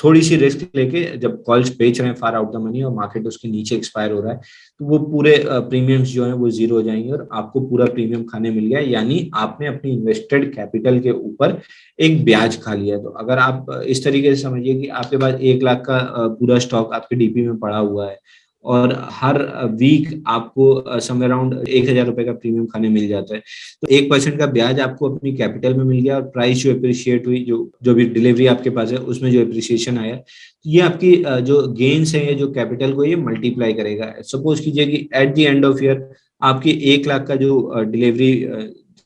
थोड़ी सी रिस्क लेके जब कॉल्स बेच रहे हैं फार आउट द मनी और मार्केट उसके नीचे एक्सपायर हो रहा है, तो वो पूरे प्रीमियम्स जो है वो जीरो हो जाएंगे और आपको पूरा प्रीमियम खाने मिल गया, यानी आपने अपनी इन्वेस्टेड कैपिटल के ऊपर एक ब्याज खा लिया। तो अगर आप इस तरीके से समझिए कि आपके पास 1 लाख का पूरा स्टॉक आपके डीपी में पड़ा हुआ है और हर वीक आपको सम अराउंड 1,000 रुपए का प्रीमियम खाने मिल जाता है, तो 1% का ब्याज आपको अपनी कैपिटल में मिल गया और प्राइस जो अप्रिशिएट हुई, जो जो भी डिलीवरी आपके पास है उसमें जो अप्रिसिएशन आया, तो ये आपकी जो गेन्स है, जो कैपिटल को ये मल्टीप्लाई करेगा। सपोज कीजिए कि at the end of year आपकी 1 लाख का जो डिलीवरी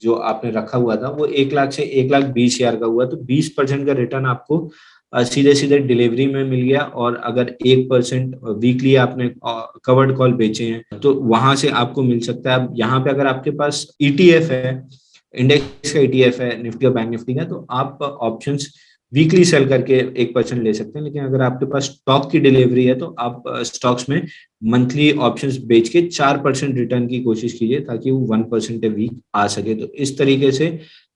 जो आपने रखा हुआ था वो 1 लाख से 1,20,000 का हुआ, तो 20% का रिटर्न आपको सीधे सीधे डिलीवरी में मिल गया। और अगर 1% वीकली आपने कवर्ड कॉल बेचे हैं तो वहां से आपको मिल सकता है। अब यहाँ पे अगर आपके पास ईटीएफ है, इंडेक्स का ईटीएफ है निफ्टी और बैंक निफ्टी का, तो आप ऑप्शंस वीकली सेल करके 1% ले सकते हैं। लेकिन अगर आपके पास स्टॉक की डिलीवरी है तो आप स्टॉक्स में मंथली ऑप्शंस बेच के 4% रिटर्न की कोशिश कीजिए ताकि वो 1% वीक आ सके। तो इस तरीके से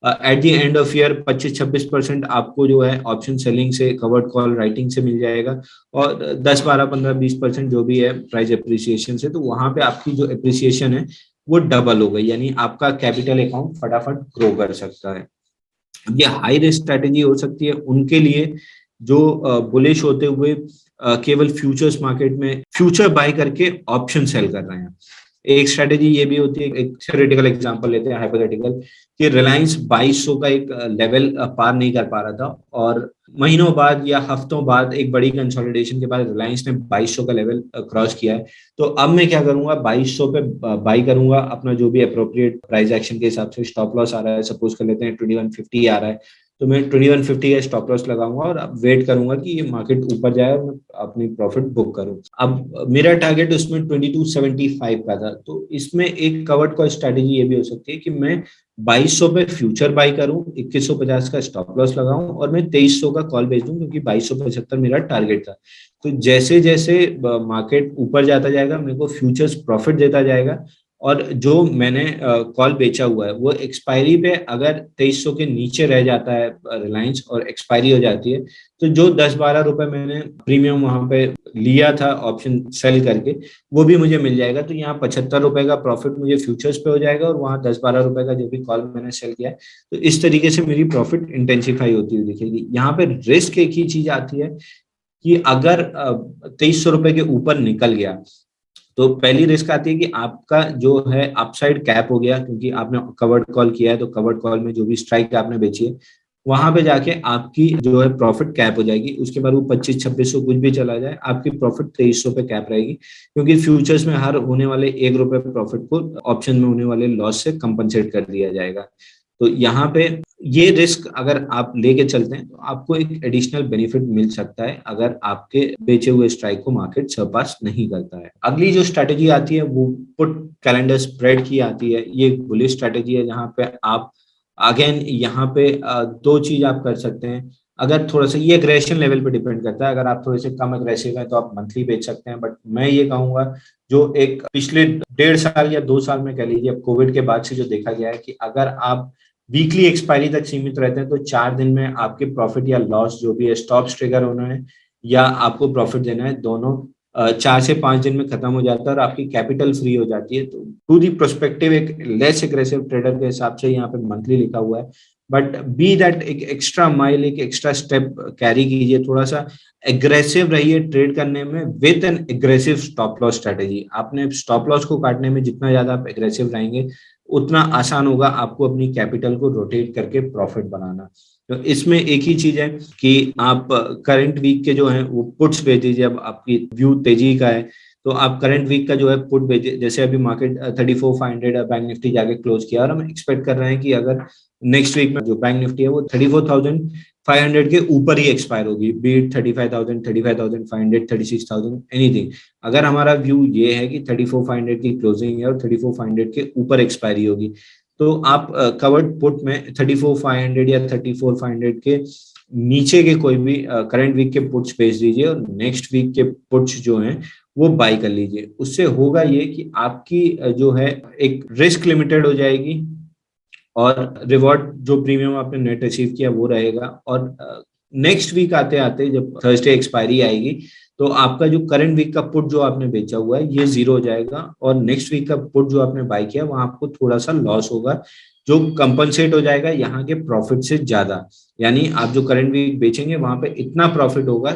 at the end of year 25-26% आपको जो है ऑप्शन सेलिंग से, कवर्ड कॉल राइटिंग से मिल जाएगा और 10-12-15-20% जो भी है प्राइस अप्रिसिएशन से, तो वहां पे आपकी जो अप्रिसिएशन है वो डबल हो गई, यानी आपका कैपिटल अकाउंट फटाफट ग्रो कर सकता है। अब ये हाई रिस्क स्ट्रेटेजी हो सकती है उनके लिए जो बुलिश होते हुए केवल फ्यूचर्स मार्केट में फ्यूचर बाय करके ऑप्शन सेल कर रहे हैं। एक स्ट्रेटेजी ये भी होती है, एक थ्योरेटिकल एग्जांपल लेते हैं, हाइपोथेटिकल, कि रिलायंस 2200 का एक लेवल पार नहीं कर पा रहा था और महीनों बाद या हफ्तों बाद एक बड़ी कंसोलिडेशन के बाद रिलायंस ने 2200 का लेवल क्रॉस किया है। तो अब मैं क्या करूंगा, 2200 पे बाई करूंगा, अपना जो भी अप्रोप्रिएट प्राइस एक्शन के हिसाब से स्टॉप लॉस आ रहा है, सपोज कर लेते हैं 2150 आ रहा है, तो मैं 2150 का स्टॉप लॉस लगाऊंगा और अब वेट करूंगा कि ये मार्केट ऊपर जाए और मैं अपनी प्रॉफिट बुक करूं। अब मेरा टारगेट उसमें 2275 का था, तो इसमें एक कवर्ड कॉल स्ट्रेटेजी ये भी हो सकती है कि मैं 2200 पे फ्यूचर बाई करूं, 2150 का स्टॉप लॉस लगाऊं और मैं 2300 का कॉल बेच दूं, क्योंकि 2275 मेरा टारगेट था। तो जैसे जैसे मार्केट ऊपर जाता जाएगा मेरे को फ्यूचर्स प्रॉफिट देता जाएगा और जो मैंने कॉल बेचा हुआ है वो एक्सपायरी पे अगर 2300 के नीचे रह जाता है रिलायंस और एक्सपायरी हो जाती है, तो जो 10-12 रुपए मैंने प्रीमियम वहां पे लिया था ऑप्शन सेल करके वो भी मुझे मिल जाएगा। तो यहाँ 75 रुपए का प्रॉफिट मुझे फ्यूचर्स पे हो जाएगा और वहाँ 10-12 रुपए का जो भी कॉल मैंने सेल किया है, तो इस तरीके से मेरी प्रॉफिट इंटेंसिफाई होती हुई दिखेगी। यहाँ पे रिस्क एक ही चीज आती है कि अगर 2300 रुपए के ऊपर निकल गया तो पहली रिस्क आती है कि आपका जो है अपसाइड कैप हो गया, क्योंकि आपने कवर्ड कॉल किया है, तो कवर्ड कॉल में जो भी स्ट्राइक आपने बेची है वहां पे जाके आपकी जो है प्रॉफिट कैप हो जाएगी। उसके बाद वो 25-2600 कुछ भी चला जाए आपकी प्रॉफिट 2300 पे कैप रहेगी, क्योंकि फ्यूचर्स में हर होने वाले 1 रुपए प्रॉफिट को ऑप्शन में होने वाले लॉस से कंपनसेट कर दिया जाएगा। तो यहाँ पे ये रिस्क अगर आप लेके चलते हैं तो आपको एक एडिशनल बेनिफिट मिल सकता है अगर आपके बेचे हुए स्ट्राइक को मार्केट सरपास नहीं करता है। अगली जो स्ट्रेटेजी आती है वो पुट कैलेंडर स्प्रेड की आती है। ये एक बुलिश स्ट्रेटेजी है जहाँ पे आप अगेन यहाँ पे दो चीज आप कर सकते हैं। अगर थोड़ा सा ये एग्रेशन लेवल पे डिपेंड करता है, अगर आप थोड़े से कम एग्रेसिव हैं तो आप मंथली बेच सकते हैं, बट मैं ये कहूंगा जो एक पिछले 1.5 साल या 2 साल में कह लीजिए अब कोविड के बाद से जो देखा गया है कि अगर आप वीकली एक्सपायरी तक सीमित रहते हैं तो 4 दिन में आपके प्रॉफिट या लॉस जो भी है, स्टॉप्स ट्रिगर होना है या आपको प्रॉफिट देना है, दोनों 4 से 5 दिन में खत्म हो जाता है और आपकी कैपिटल फ्री हो जाती है। तो टू दी प्रोस्पेक्टिव एक लेस एग्रेसिव ट्रेडर के हिसाब से यहाँ पे मंथली लिखा हुआ है, बट बी दैट एक एक्स्ट्रा माइल, एक एक्स्ट्रा स्टेप कैरी कीजिए, थोड़ा सा एग्रेसिव रहिए ट्रेड करने में with N aggressive stop loss strategy. आपने स्टॉप लॉस को काटने में जितना ज्यादा आप एग्रेसिव रहेंगे उतना आसान होगा आपको अपनी कैपिटल को रोटेट करके प्रॉफिट बनाना। तो इसमें एक ही चीज है कि आप करंट वीक के जो है वो पुट्स बेच दीजिए। अब आपकी व्यू तेजी का है तो आप करंट वीक का जो है पुट बेचिए। जैसे अभी मार्केट 34,500 बैंक निफ्टी जाके क्लोज किया और हम एक्सपेक्ट कर रहे हैं कि अगर नेक्स्ट वीक में जो बैंक निफ्टी है वो 34,500 के ऊपर ही एक्सपायर होगी, बीट 35,000, 35,500, 36,000, एनीथिंग। अगर हमारा व्यू ये है कि 34,500 की क्लोजिंग है और 34,500 के ऊपर एक्सपायरी होगी, तो आप कवर्ड पुट में 34,500 या 34,500 के नीचे के कोई भी करंट वीक के पुट्स बेच दीजिए और नेक्स्ट वीक के पुट्स जो हैं वो बाई कर लीजिए। उससे होगा ये कि आपकी जो है एक रिस्क लिमिटेड हो जाएगी और रिवॉर्ड जो प्रीमियम आपने नेट अचीव किया वो रहेगा और नेक्स्ट वीक आते आते जब थर्सडे एक्सपायरी आएगी तो आपका जो करंट वीक का पुट जो आपने बेचा हुआ है ये जीरो हो जाएगा, और नेक्स्ट वीक का पुट जो आपने बाय किया वहां आपको थोड़ा सा लॉस होगा, जो कंपनसेट हो जाएगा यहाँ के प्रॉफिट से ज्यादा। यानी आप जो करंट वीक बेचेंगे वहां पे इतना प्रॉफिट होगा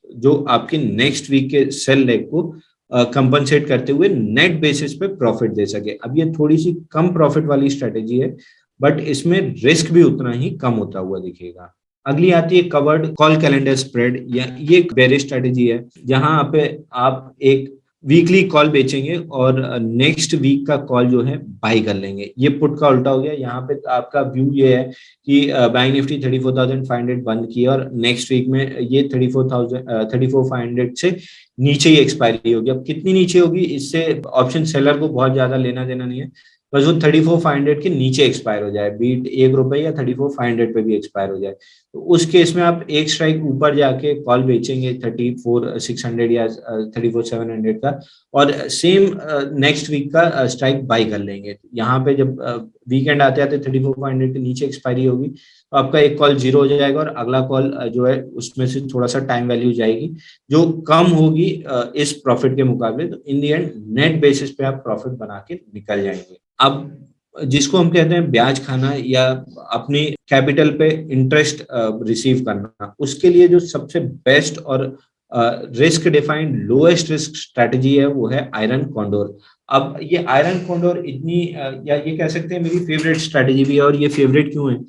जो आपके नेक्स्ट वीक के सेल लेग को कंपनसेट करते हुए नेट बेसिस पे प्रॉफिट दे सके। अब ये थोड़ी सी कम प्रॉफिट वाली स्ट्रेटेजी है, बट इसमें रिस्क भी उतना ही कम होता हुआ दिखेगा। अगली आती है कवर्ड कॉल कैलेंडर स्प्रेड, या ये एक बेरिश स्ट्रेटेजी है जहां पे आप एक वीकली कॉल बेचेंगे और नेक्स्ट वीक का कॉल जो है बाई कर लेंगे। ये पुट का उल्टा हो गया। यहाँ पे आपका व्यू ये है कि बैंक निफ्टी 34,500 बंद की और नेक्स्ट वीक में ये 34,500 से नीचे ही एक्सपायरी होगी। अब कितनी नीचे होगी इससे ऑप्शन सेलर को बहुत ज्यादा लेना देना नहीं है, बस वो 34,500 के नीचे एक्सपायर हो जाए, बीट ₹1 या 34,500 पे भी एक्सपायर हो जाए, तो उस केस में आप एक स्ट्राइक ऊपर जाके कॉल बेचेंगे 34,600 या 34,700 का, और सेम नेक्स्ट वीक का स्ट्राइक बाई कर लेंगे। यहाँ पे जब वीकेंड आते आते 34,500 के नीचे एक्सपायरी होगी तो आपका एक कॉल जीरो हो जाएगा, और अगला कॉल जो है उसमें से थोड़ा सा टाइम वैल्यू जाएगी जो कम होगी इस प्रॉफिट के मुकाबले। तो इन दी एंड नेट बेसिस पे आप प्रॉफिट बना के निकल जाएंगे। अब जिसको हम कहते हैं ब्याज खाना या अपनी कैपिटल पे इंटरेस्ट रिसीव करना, उसके लिए जो सबसे बेस्ट और risk defined lowest risk strategy है वो है आयरन कॉन्डोर। अब ये आयरन कॉन्डोर इतनी या ये कह सकते हैं मेरी फेवरेट स्ट्रेटजी भी है। और ये फेवरेट क्यों है?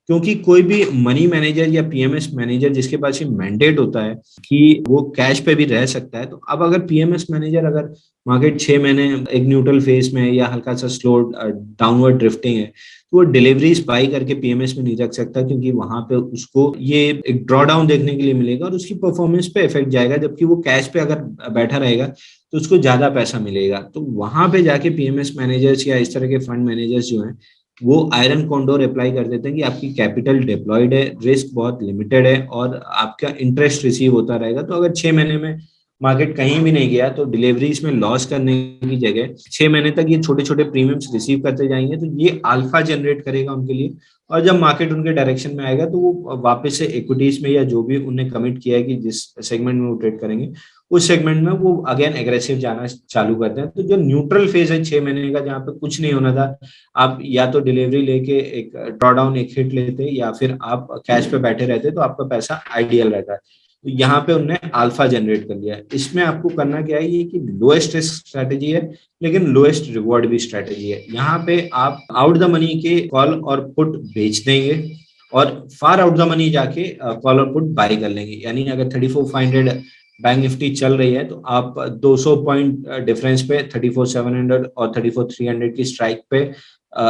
क्योंकि कोई भी मनी मैनेजर या पीएमएस मैनेजर जिसके पास ये मैंडेट होता है कि वो कैश पे भी रह सकता है, तो अब अगर पीएमएस मैनेजर अगर मार्केट 6 महीने एक न्यूट्रल फेस में है या हल्का सा स्लो डाउनवर्ड ड्रिफ्टिंग है, तो वो डिलीवरीज बाई करके पीएमएस में नहीं रख सकता, क्योंकि वहां पे उसको ये एक ड्रॉ डाउन देखने के लिए मिलेगा और उसकी परफॉर्मेंस पे इफेक्ट जाएगा। जबकि वो कैश पे अगर बैठा रहेगा तो उसको ज्यादा पैसा मिलेगा। तो वहां पे जाके पीएमएस मैनेजर्स या इस तरह के फंड मैनेजर्स जो हैं वो आयरन कॉन्डोर अप्लाई कर देते हैं कि आपकी कैपिटल डिप्लॉयड है, रिस्क बहुत लिमिटेड है और आपका इंटरेस्ट रिसीव होता रहेगा। तो अगर 6 महीने में मार्केट कहीं भी नहीं गया तो डिलीवरीज में लॉस करने की जगह 6 महीने तक ये छोटे छोटे प्रीमियम्स रिसीव करते जाएंगे, तो ये अल्फा जनरेट करेगा उनके लिए। और जब मार्केट उनके डायरेक्शन में आएगा तो वो वापस से इक्विटीज में या जो भी उन्हें कमिट किया है कि जिस सेगमेंट में वो ट्रेड करेंगे उस सेगमेंट में वो अगेन एग्रेसिव जाना चालू करते हैं। तो जो न्यूट्रल फेज है 6 महीने का, जहाँ पे कुछ नहीं होना था, आप या तो डिलीवरी लेके एक ड्रॉ डाउन एक हिट लेते या फिर आप कैश पे बैठे रहते, तो आपका पैसा आइडियल रहता है। तो यहाँ पे उन्होंने अल्फा जनरेट कर लिया है। इसमें आपको करना क्या है, ये कि लोएस्ट रिस्क स्ट्रेटेजी है लेकिन लोएस्ट रिवॉर्ड भी स्ट्रेटेजी है। यहाँ पे आप आउट द मनी के कॉल और पुट बेच देंगे और फार आउट द मनी जाके कॉल और पुट बाय कर लेंगे। यानी अगर 34,500 बैंक निफ्टी चल रही है तो आप 200 पॉइंट डिफरेंस पे 34,700 और 34,300 की स्ट्राइक पे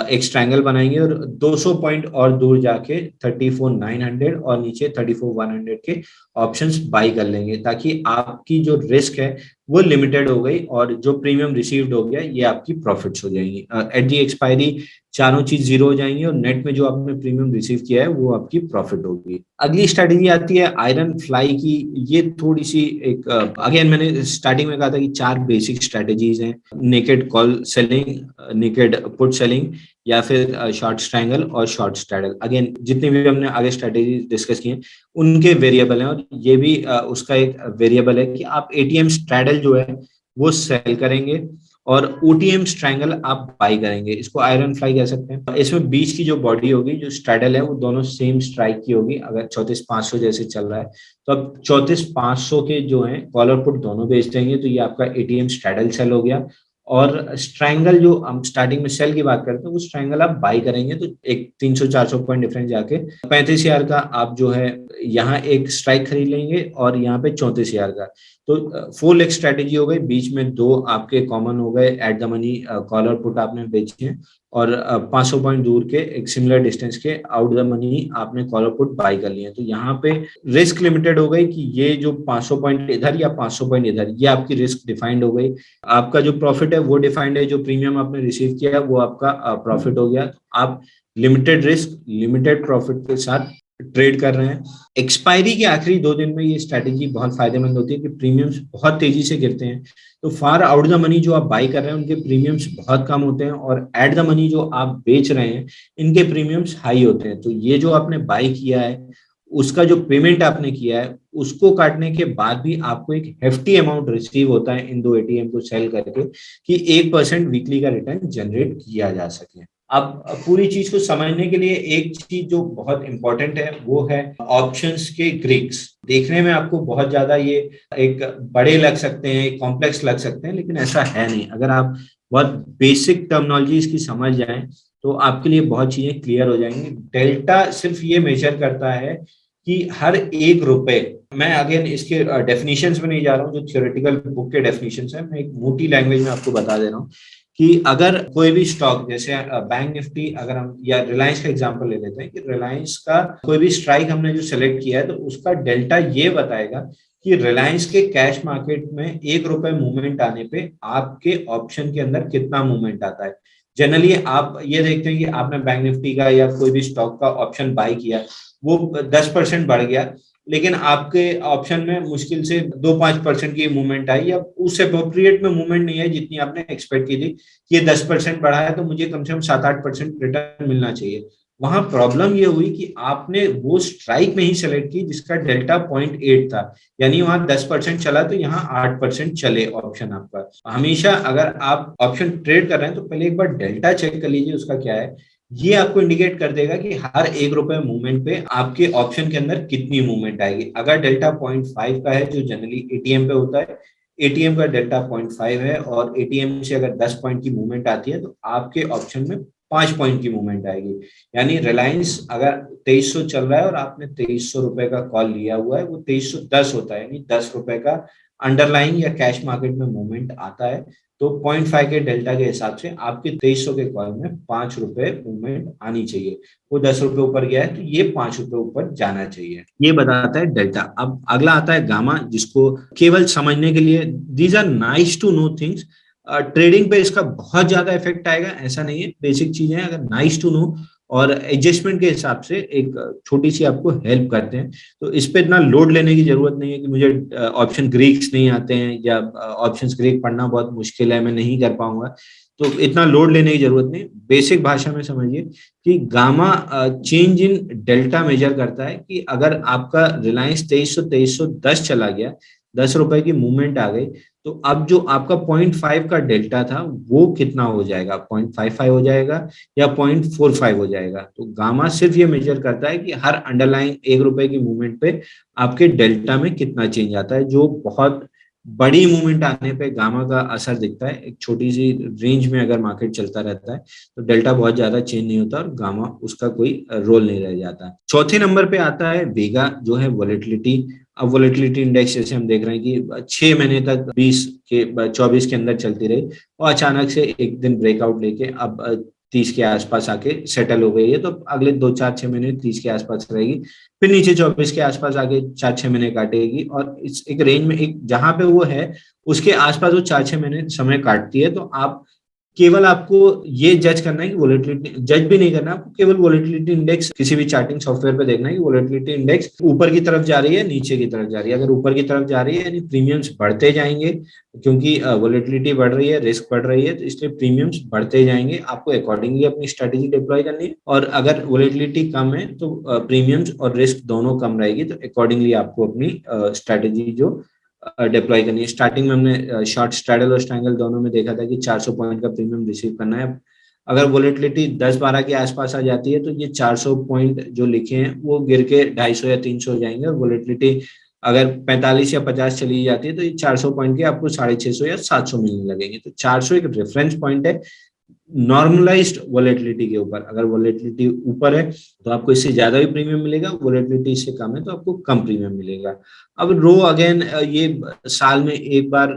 एक स्ट्रैंगल बनाएंगे और 200 पॉइंट और दूर जाके 34,900 और नीचे 34,100 के ऑप्शंस बाई कर लेंगे, ताकि आपकी जो रिस्क है वो लिमिटेड हो गई और जो प्रीमियम रिसीव्ड हो गया ये आपकी प्रॉफिट्स हो जाएंगी। एट दी एक्सपायरी चारों चीज जीरो हो जाएंगी और नेट में जो आपने प्रीमियम रिसीव किया है वो आपकी प्रॉफिट होगी। अगली स्ट्रेटेजी आती है आयरन फ्लाई की। ये थोड़ी सी एक अगेन मैंने स्टार्टिंग में कहा था कि 4 बेसिक स्ट्रेटेजीज हैं: naked call selling, naked put selling, या फिर शॉर्ट स्ट्रैंगल और शॉर्ट स्ट्रैडल। अगेन जितनी भी हमने आगे स्ट्रेटेजी डिस्कस की हैं उनके वेरिएबल हैं, और ये भी उसका एक वेरिएबल है कि आप एटीएम स्ट्रैडल जो है वो सेल करेंगे और ओटीएम स्ट्रैंगल आप बाई करेंगे। इसको आयरन फ्लाई कह सकते हैं। इसमें बीच की जो बॉडी होगी, जो स्ट्रैडल है, वो दोनों सेम स्ट्राइक की होगी। अगर 34,500 जैसे चल रहा है तो अब 34,500 के जो है कॉल और पुट दोनों बेच देंगे, तो ये आपका एटीएम स्ट्रैडल सेल हो गया। और स्ट्रैंगल जो हम स्टार्टिंग में सेल की बात करते हैं वो स्ट्रैंगल आप बाई करेंगे, तो एक 300-400 पॉइंट डिफरेंस जाके 35,000 का आप जो है यहाँ एक स्ट्राइक खरीद लेंगे और यहाँ पे 34,000 का। तो 4 लेग स्ट्रेटेजी हो गई, बीच में 2 आपके कॉमन हो गए, एट द मनी कॉल और पुट आपने बेचे हैं, और 500 पॉइंट दूर के एक सिमिलर डिस्टेंस के आउट द मनी आपने कॉल और पुट बाई कर लिए। तो यहाँ पे रिस्क लिमिटेड हो गई कि ये जो 500 पॉइंट इधर या 500 पॉइंट इधर, ये आपकी रिस्क डिफाइंड हो गई। आपका जो प्रॉफिट है वो डिफाइंड है, जो प्रीमियम आपने रिसीव किया है वो आपका प्रॉफिट हो गया। आप लिमिटेड रिस्क लिमिटेड प्रॉफिट के साथ ट्रेड कर रहे हैं। एक्सपायरी के आखिरी 2 दिन में ये स्ट्रेटेजी बहुत फायदेमंद होती है कि प्रीमियम्स बहुत तेजी से गिरते हैं, तो फार आउट द मनी जो आप बाई कर रहे हैं उनके प्रीमियम्स बहुत कम होते हैं, और एट द मनी जो आप बेच रहे हैं इनके प्रीमियम्स हाई होते हैं। तो ये जो आपने बाई किया है उसका जो पेमेंट आपने किया है उसको काटने के बाद भी आपको एक हेफ्टी अमाउंट रिसीव होता है इन दो एटीएम को सेल करके, कि 1% वीकली का रिटर्न जनरेट किया जा सके। अब पूरी चीज को समझने के लिए एक चीज जो बहुत इंपॉर्टेंट है वो है ऑप्शंस के ग्रीक्स। देखने में आपको बहुत ज्यादा ये एक बड़े लग सकते हैं, कॉम्प्लेक्स लग सकते हैं, लेकिन ऐसा है नहीं। अगर आप बहुत बेसिक टर्मिनोलॉजी इसकी समझ जाएं तो आपके लिए बहुत चीजें क्लियर हो जाएंगी। डेल्टा सिर्फ ये मेजर करता है कि हर 1 रुपए, मैं अगेन इसके डेफिनेशंस में नहीं जा रहा हूँ, जो थियोरेटिकल बुक के डेफिनेशंस है, मैं एक मोटी लैंग्वेज में आपको बता दे रहा हूँ कि अगर कोई भी स्टॉक, जैसे बैंक निफ्टी, अगर हम या रिलायंस का एग्जांपल ले लेते हैं कि रिलायंस का कोई भी स्ट्राइक हमने जो सेलेक्ट किया है तो उसका डेल्टा ये बताएगा कि रिलायंस के कैश मार्केट में 1 रुपए मूवमेंट आने पे आपके ऑप्शन के अंदर कितना मूवमेंट आता है। जनरली आप ये देखते हैं कि आपने बैंक निफ्टी का या कोई भी स्टॉक का ऑप्शन बाय किया, वो 10% बढ़ गया, लेकिन आपके ऑप्शन में मुश्किल से 2-5% की मूवमेंट आई, या उस अप्रोप्रिएट में मूवमेंट नहीं है जितनी आपने एक्सपेक्ट की थी कि ये 10% बढ़ा है तो मुझे कम से कम 7-8% रिटर्न मिलना चाहिए। वहां प्रॉब्लम ये हुई कि आपने वो स्ट्राइक नहीं सेलेक्ट की जिसका डेल्टा 0.8 था, यानी वहां 10% चला तो यहाँ 8% चले ऑप्शन आपका। हमेशा अगर आप ऑप्शन ट्रेड कर रहे हैं तो पहले एक बार डेल्टा चेक कर लीजिए उसका क्या है। ये आपको इंडिकेट कर देगा कि हर 1 रुपए मूवमेंट पे आपके ऑप्शन के अंदर कितनी मूवमेंट आएगी। अगर डेल्टा 0.5 का है, जो जनरली एटीएम पे होता है, एटीएम का डेल्टा 0.5 है और एटीएम से अगर 10 पॉइंट की मूवमेंट आती है तो आपके ऑप्शन में 5 पॉइंट की मूवमेंट आएगी। यानी रिलायंस अगर 2300 चल रहा है और आपने 2300 रुपए का कॉल लिया हुआ है, वो 2310 होता है, यानी 10 रुपए का अंडरलाइन या कैश मार्केट में मूवमेंट आता है। तो 0.5 के डेल्टा के हिसाब से आपके 2300 के कॉल में 5 रुपए मूवमेंट आनी चाहिए। वो 10 रुपए ऊपर गया है तो ये 5 रुपए ऊपर जाना चाहिए। ये बताता है डेल्टा। अब अगला आता है गामा, जिसको केवल समझने के लिए, these are nice to know things. Trading पे इसका बहुत ज्यादा इफेक्ट आएगा ऐसा नहीं है, बेसिक चीजें हैं, अगर नाइस टू नो और एडजस्टमेंट के हिसाब से एक छोटी सी आपको हेल्प करते हैं। तो इस पे इतना लोड लेने की जरूरत नहीं है कि मुझे ऑप्शन ग्रीक्स नहीं आते हैं या ऑप्शंस ग्रीक पढ़ना बहुत मुश्किल है, मैं नहीं कर पाऊंगा, तो इतना लोड लेने की जरूरत नहीं। बेसिक भाषा में समझिए कि gamma change in delta measure करता है कि अगर आपका रिलायंस 2310 चला गया, 10 रुपए की मूवमेंट आ गई, तो अब जो आपका 0.5 का डेल्टा था वो कितना हो जाएगा, 0.55 हो जाएगा या 0.45 हो जाएगा। तो गामा सिर्फ ये मेजर करता है कि हर अंडरलाइन 1 रुपए की मूवमेंट पे आपके डेल्टा में कितना चेंज आता है। जो बहुत बड़ी मूवमेंट आने पे गामा का असर दिखता है, एक छोटी सी रेंज में अगर मार्केट चलता रहता है तो डेल्टा बहुत ज्यादा चेंज नहीं होता और गामा उसका कोई रोल नहीं रह जाता। चौथे नंबर पे आता है वेगा, जो है वोलेटिलिटी। अब वोलेटिलिटी इंडेक्स जैसे हम देख रहे हैं कि 6 महीने तक 24 के अंदर चलती रही और अचानक से एक दिन ब्रेकआउट लेके अब 30 के आसपास आके सेटल हो गई है, तो अगले 2-4-6 महीने 30 के आसपास रहेगी, फिर नीचे 24 के आसपास आगे 4-6 महीने काटेगी, और इस एक रेंज में, एक जहां पे वो है उसके आसपास वो 4-6 महीने समय काटती है। तो आप केवल, आपको ये जज करना है कि वोलेटिलिटी, जज भी नहीं करना, आपको केवल वोलेटिलिटी इंडेक्स किसी भी चार्टिंग सॉफ्टवेयर पे देखना है कि वोलेटिलिटी इंडेक्स ऊपर की तरफ जा रही है, नीचे की तरफ जा रही है। अगर ऊपर की तरफ जा रही है यानी प्रीमियम्स बढ़ते जाएंगे, क्योंकि वोलेटिलिटी बढ़ रही है, रिस्क बढ़ रही है, तो इसलिए प्रीमियम्स बढ़ते जाएंगे, आपको अकॉर्डिंगली अपनी स्ट्रेटेजी डिप्लॉय करनी है। और अगर वोलेटिलिटी कम है तो प्रीमियम्स और रिस्क दोनों कम रहेगी, तो अकॉर्डिंगली आपको अपनी स्ट्रेटेजी जो डिप्लॉय करनी है। स्टार्टिंग में हमने शॉर्ट स्ट्रैडल और स्ट्रैंगल दोनों में देखा था कि 400 पॉइंट का प्रीमियम रिसीव करना है। अगर वोलेटिलिटी 10-12 के आसपास आ जाती है तो ये 400 पॉइंट जो लिखे हैं वो गिर के 250 या 300 हो जाएंगे, और वोलेटिलिटी अगर 45 या 50 चली जाती है तो ये 400 पॉइंट के आपको 650 या 700 मिलने लगेंगे। तो 400 एक रेफरेंस पॉइंट है नॉर्मलाइज्ड वोलेटिलिटी के ऊपर। अगर वोलेटिलिटी ऊपर है तो आपको इससे ज्यादा भी प्रीमियम मिलेगा, वोलेटिलिटी इससे कम है तो आपको कम प्रीमियम मिलेगा। अब रो अगेन, ये साल में एक बार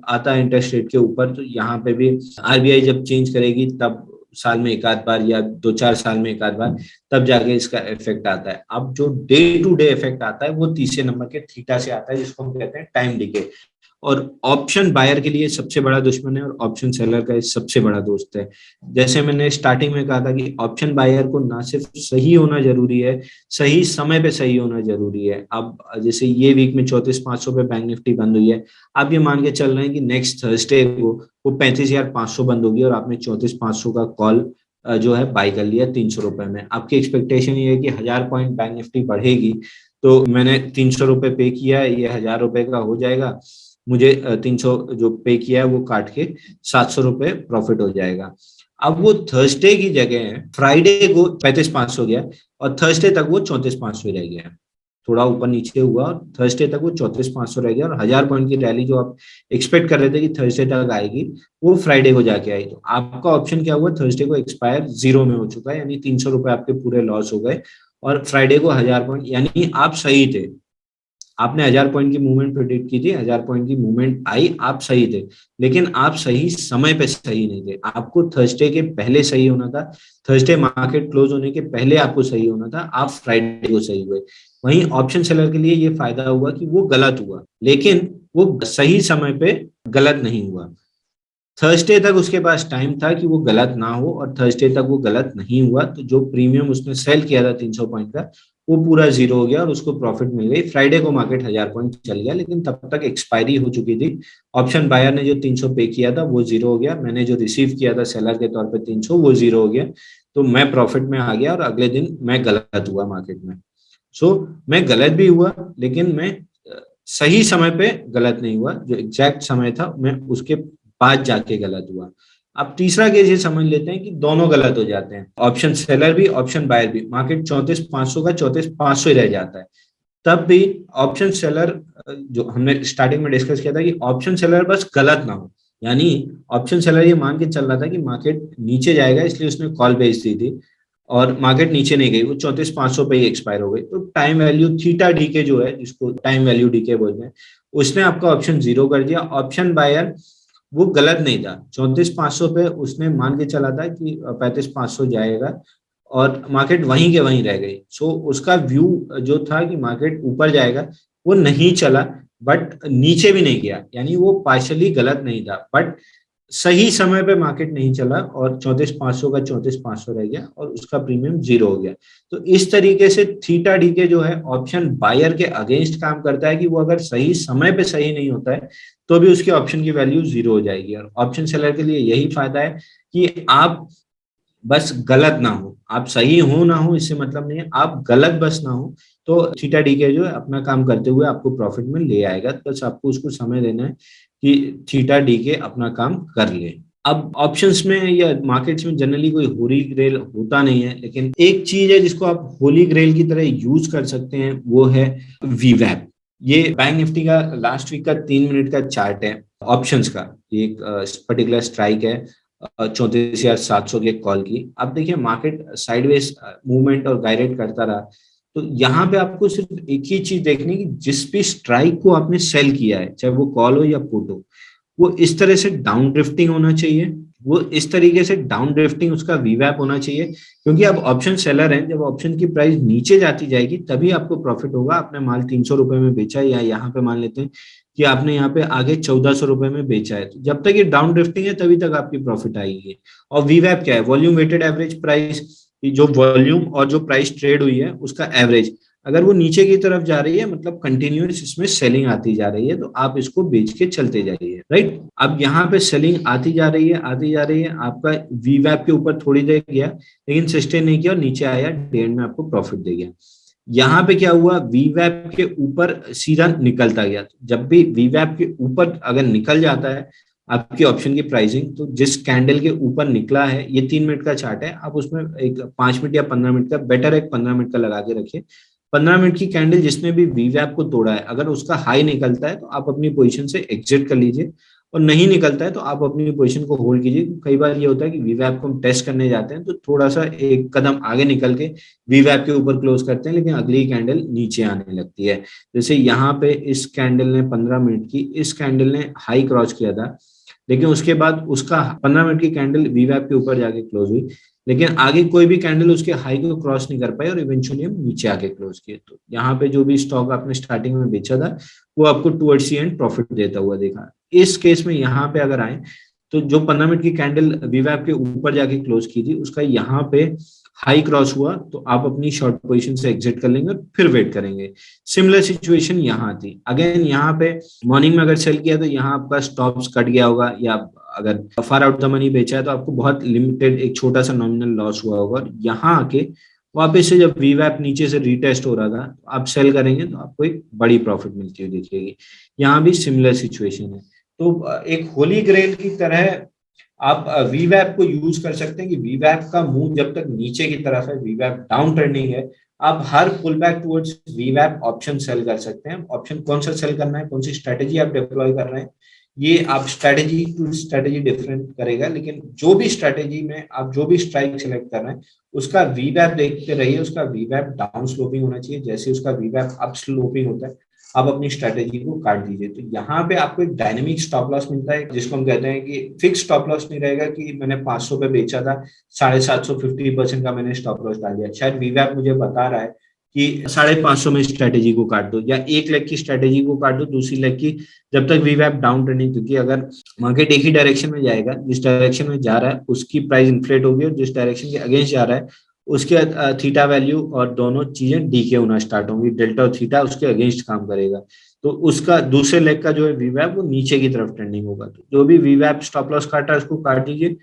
आता है इंटरेस्ट रेट के ऊपर, तो यहाँ पे भी आरबीआई जब चेंज करेगी तब साल में एक आध बार या 2-4 साल में एक आध बार तब जाके इसका इफेक्ट आता है। अब जो डे टू डे इफेक्ट आता है वो तीसरे नंबर के थीटा से आता है, जिसको हम कहते हैं टाइम डिके। और ऑप्शन बायर के लिए सबसे बड़ा दुश्मन है और ऑप्शन सेलर का सबसे बड़ा दोस्त है। जैसे मैंने स्टार्टिंग में कहा था कि ऑप्शन बायर को ना सिर्फ सही होना जरूरी है, सही समय पे सही होना जरूरी है। अब जैसे ये वीक में 34,500 पे बैंक निफ्टी बंद हुई है, आप ये मान के चल रहे हैं कि नेक्स्ट थर्सडे को वो 35,500 बंद होगी और आपने 34,500 का कॉल जो है बाय कर लिया 300 रुपए में। आपकी एक्सपेक्टेशन ये है कि 1000 पॉइंट बैंक निफ्टी बढ़ेगी, तो मैंने 300 रुपए पे किया है, ये 1000 रुपए का हो जाएगा, मुझे 300 जो पे किया है वो काट के 700 रुपए प्रॉफिट हो जाएगा। अब वो थर्सडे की जगह है, फ्राइडे को 35,500 गया और थर्सडे तक वो 34,500 रह गया, थोड़ा ऊपर नीचे हुआ और थर्सडे तक वो 34,500 रह गया, और 1000 पॉइंट की रैली जो आप एक्सपेक्ट कर रहे थे कि थर्सडे तक आएगी, वो फ्राइडे को जाके आई। तो आपका ऑप्शन क्या हुआ, थर्सडे को एक्सपायर 0 में हो चुका है, यानी 300 रुपए आपके पूरे लॉस हो गए। और फ्राइडे को 1000 पॉइंट, यानी आप सही थे, आपने 1000 पॉइंट की मूवमेंट प्रेडिक्ट की थी, 1000 पॉइंट की मूवमेंट आई, आप सही थे, लेकिन आप सही समय पे सही नहीं थे। आपको थर्सडे के पहले सही होना था, थर्सडे मार्केट क्लोज होने के पहले आपको सही होना था, आप फ्राइडे को सही हुए। वहीं ऑप्शन सेलर के लिए ये फायदा हुआ कि वो गलत हुआ, लेकिन वो सही समय पे गलत नहीं हुआ। थर्सडे तक उसके पास टाइम था कि वो गलत ना हो, और थर्सडे तक वो गलत नहीं हुआ, तो जो प्रीमियम उसने सेल किया था 300 पॉइंट का, वो पूरा जीरो हो गया और उसको प्रॉफिट मिल गई। फ्राइडे को मार्केट 1000 पॉइंट चल गया, लेकिन तब तक एक्सपायरी हो चुकी थी। ऑप्शन बायर ने जो 300 पे किया था वो जीरो हो गया, मैंने जो रिसीव किया था सेलर के तौर पे 300, वो जीरो हो गया। तो मैं प्रॉफिट में आ गया और अगले दिन मैं गलत हुआ मार्केट में। सो मैं गलत भी हुआ, लेकिन मैं सही समय पे गलत नहीं हुआ, जो एग्जैक्ट समय था मैं उसके बाद जाके गलत हुआ। अब तीसरा केस ये समझ लेते हैं कि दोनों गलत हो जाते हैं, ऑप्शन सेलर भी ऑप्शन बायर भी, मार्केट 34,500 का 34,500 ही रह जाता है, तब भी ऑप्शन सेलर, जो हमने स्टार्टिंग में डिस्कस किया था कि ऑप्शन सेलर बस गलत ना हो, यानी ऑप्शन सेलर ये मान के चल रहा था कि मार्केट नीचे जाएगा, इसलिए उसने कॉल बेच दी थी और मार्केट नीचे नहीं गई, वो 34,500 पे ही एक्सपायर हो गई। तो टाइम वैल्यू थीटा डी के जो है, जिसको टाइम वैल्यू डी के बोलते हैं, उसने आपका ऑप्शन जीरो कर दिया। ऑप्शन बायर वो गलत नहीं था, 34,500 पे उसने मान के चला था कि 35,500 जाएगा और मार्केट वहीं के वहीं रह गई। सो उसका व्यू जो था कि मार्केट ऊपर जाएगा, वो नहीं चला, बट नीचे भी नहीं गया, यानी वो पार्शली गलत नहीं था, बट सही समय पे मार्केट नहीं चला और 34,500 का 34,500 रह गया और उसका प्रीमियम जीरो हो गया। तो इस तरीके से थीटा डी के जो है ऑप्शन बायर के अगेंस्ट काम करता है कि वो अगर सही समय पे सही नहीं होता है तो भी उसके ऑप्शन की वैल्यू जीरो हो जाएगी। और ऑप्शन सेलर के लिए यही फायदा है कि आप बस गलत ना हो, आप सही हो ना हो इससे मतलब नहीं है, आप गलत बस ना हो, तो थीटा डी के जो है अपना काम करते हुए आपको प्रॉफिट में ले आएगा। बस आपको उसको समय देना है कि थीटा डी के अपना काम कर ले। अब ऑप्शंस में या मार्केट्स में जनरली कोई होली ग्रेल होता नहीं है, लेकिन एक चीज है जिसको आप होली ग्रेल की तरह यूज कर सकते हैं, वो है वीवैप। ये बैंक निफ्टी का लास्ट वीक का 3 मिनट का चार्ट है ऑप्शंस का, एक पर्टिकुलर स्ट्राइक है 34,700 के कॉल की। अब देखिए मार्केट साइडवेज मूवमेंट और गाइडेड करता रहा, तो यहाँ पे आपको सिर्फ एक ही चीज देखनी कि जिस भी स्ट्राइक को आपने सेल किया है, चाहे वो कॉल हो या पुट हो, वो इस तरह से डाउन ड्रिफ्टिंग होना चाहिए, वो इस तरीके से डाउन ड्रिफ्टिंग उसका वीवैप होना चाहिए, क्योंकि आप ऑप्शन सेलर हैं, जब ऑप्शन की प्राइस नीचे जाती जाएगी तभी आपको प्रॉफिट होगा। आपने माल 300 रुपए में बेचा, या यहाँ पे मान लेते हैं कि आपने यहाँ पे आगे 1400 रुपए में बेचा है, तो जब तक ये डाउन ड्रिफ्टिंग है तभी तक आपकी प्रॉफिट आएगी। और वीवैप क्या है, वॉल्यूम वेटेड एवरेज प्राइस, जो वॉल्यूम और जो प्राइस ट्रेड हुई है उसका एवरेज, अगर वो नीचे की तरफ जा रही है मतलब कंटिन्यूअस इसमें सेलिंग आती जा रही है, तो आप इसको बेच के चलते जाइए, राइट। अब यहाँ पे सेलिंग आती जा रही है आती जा रही है, आपका वीवैप के ऊपर थोड़ी देर गया लेकिन सस्टेन नहीं किया और नीचे आया, डेढ़ में आपको प्रॉफिट दे गया। यहाँ पे क्या हुआ, वीवैप के ऊपर सीधा निकलता गया। जब भी वीवैप के ऊपर अगर निकल जाता है आपकी ऑप्शन की प्राइसिंग, तो जिस कैंडल के ऊपर निकला है, ये 3 मिनट का चार्ट है, आप उसमें एक 5 मिनट या 15 मिनट का, बेटर एक 15 मिनट का लगा के रखिए। 15 मिनट की कैंडल जिसने भी वीवैप को तोड़ा है, अगर उसका हाई निकलता है तो आप अपनी पोजीशन से एग्जिट कर लीजिए, और नहीं निकलता है तो आप अपनी पोजीशन को होल्ड कीजिए। कई बार ये होता है कि वीवैप को हम टेस्ट करने जाते हैं तो थोड़ा सा एक कदम आगे निकल के वीवैप के ऊपर क्लोज करते हैं, लेकिन अगली कैंडल नीचे आने लगती है। जैसे यहाँ पे इस कैंडल ने 15 मिनट की, इस कैंडल ने हाई क्रॉस किया था, लेकिन उसके बाद उसका 15 मिनट की कैंडल वीवैप के ऊपर जाके क्लोज हुई, लेकिन आगे कोई भी कैंडल उसके हाई को क्रॉस नहीं कर पाई और इवेंचुअली हम नीचे आके क्लोज किए। तो यहाँ पे जो भी स्टॉक आपने स्टार्टिंग में बेचा था वो आपको टुवर्ड्स द एंड प्रॉफिट देता हुआ देखा। इस केस में यहाँ पे अगर आए तो जो 15 मिनट की कैंडल वीवैप के ऊपर जाके क्लोज की थी, उसका यहाँ पे हाई क्रॉस हुआ तो आप अपनी शॉर्ट पोजीशन से एग्जिट कर लेंगे और फिर वेट करेंगे। सिमिलर सिचुएशन यहाँ थी। अगेन यहाँ पे मॉर्निंग में अगर सेल किया तो यहाँ आपका स्टॉप्स कट गया होगा, या अगर फार आउट द मनी बेचा है तो आपको बहुत लिमिटेड एक छोटा सा नॉमिनल लॉस हुआ होगा। और यहाँ आके वापस से जब वीवैप नीचे से रीटेस्ट हो रहा था तो आप सेल करेंगे तो आपको एक बड़ी प्रॉफिट मिलती हुई दिखेगी। यहाँ भी सिमिलर सिचुएशन है। तो एक होली ग्रेल की तरह आप वीवैप को यूज कर सकते हैं कि वीवैप का मुंह जब तक नीचे की तरफ है, वीवैप डाउन ट्रेंडिंग है, आप हर पुल बैक टुवर्ड्स वीवैप ऑप्शन सेल कर सकते हैं। ऑप्शन कौन सा सेल करना है, कौन सी स्ट्रेटेजी आप डिप्लॉय कर रहे हैं, ये आप स्ट्रेटेजी टू स्ट्रेटेजी डिफरेंट करेगा। लेकिन जो भी स्ट्रेटेजी में आप जो भी स्ट्राइक सेलेक्ट कर रहे हैं उसका वीवैप देखते रहिए, उसका वीवैप डाउन स्लोपिंग होना चाहिए। जैसे उसका वीवैप अप स्लोपिंग होता है आप अपनी स्ट्रेटेजी को काट दीजिए। तो यहाँ पे आपको एक डायनेमिक स्टॉप लॉस मिलता है, जिसको हम कहते हैं कि फिक्स स्टॉप लॉस नहीं रहेगा कि मैंने 500 पे बेचा था, 750 50% का मैंने स्टॉप लॉस डाल दिया। शायद वीवैप मुझे बता रहा है कि 550 में स्ट्रेटेजी को काट दो, या एक लेग की स्ट्रेटेजी को काट दो, दूसरी लेग की जब तक वीवैप डाउन ट्रेंडिंग, क्योंकि अगर मार्केट एक ही डायरेक्शन में जाएगा, जिस डायरेक्शन में जा रहा है उसकी प्राइस इन्फ्लेट होगी, और जिस डायरेक्शन के अगेंस्ट जा रहा है उसके थीटा वैल्यू और दोनों चीजें डीके होना स्टार्ट होंगी, डेल्टा और थीटा उसके अगेंस्ट काम करेगा। तो उसका दूसरे लेग का जो है वीवैप वो नीचे की तरफ ट्रेंडिंग होगा। तो जो भी वीवैप स्टॉप लॉस काटा है उसको काट दीजिए,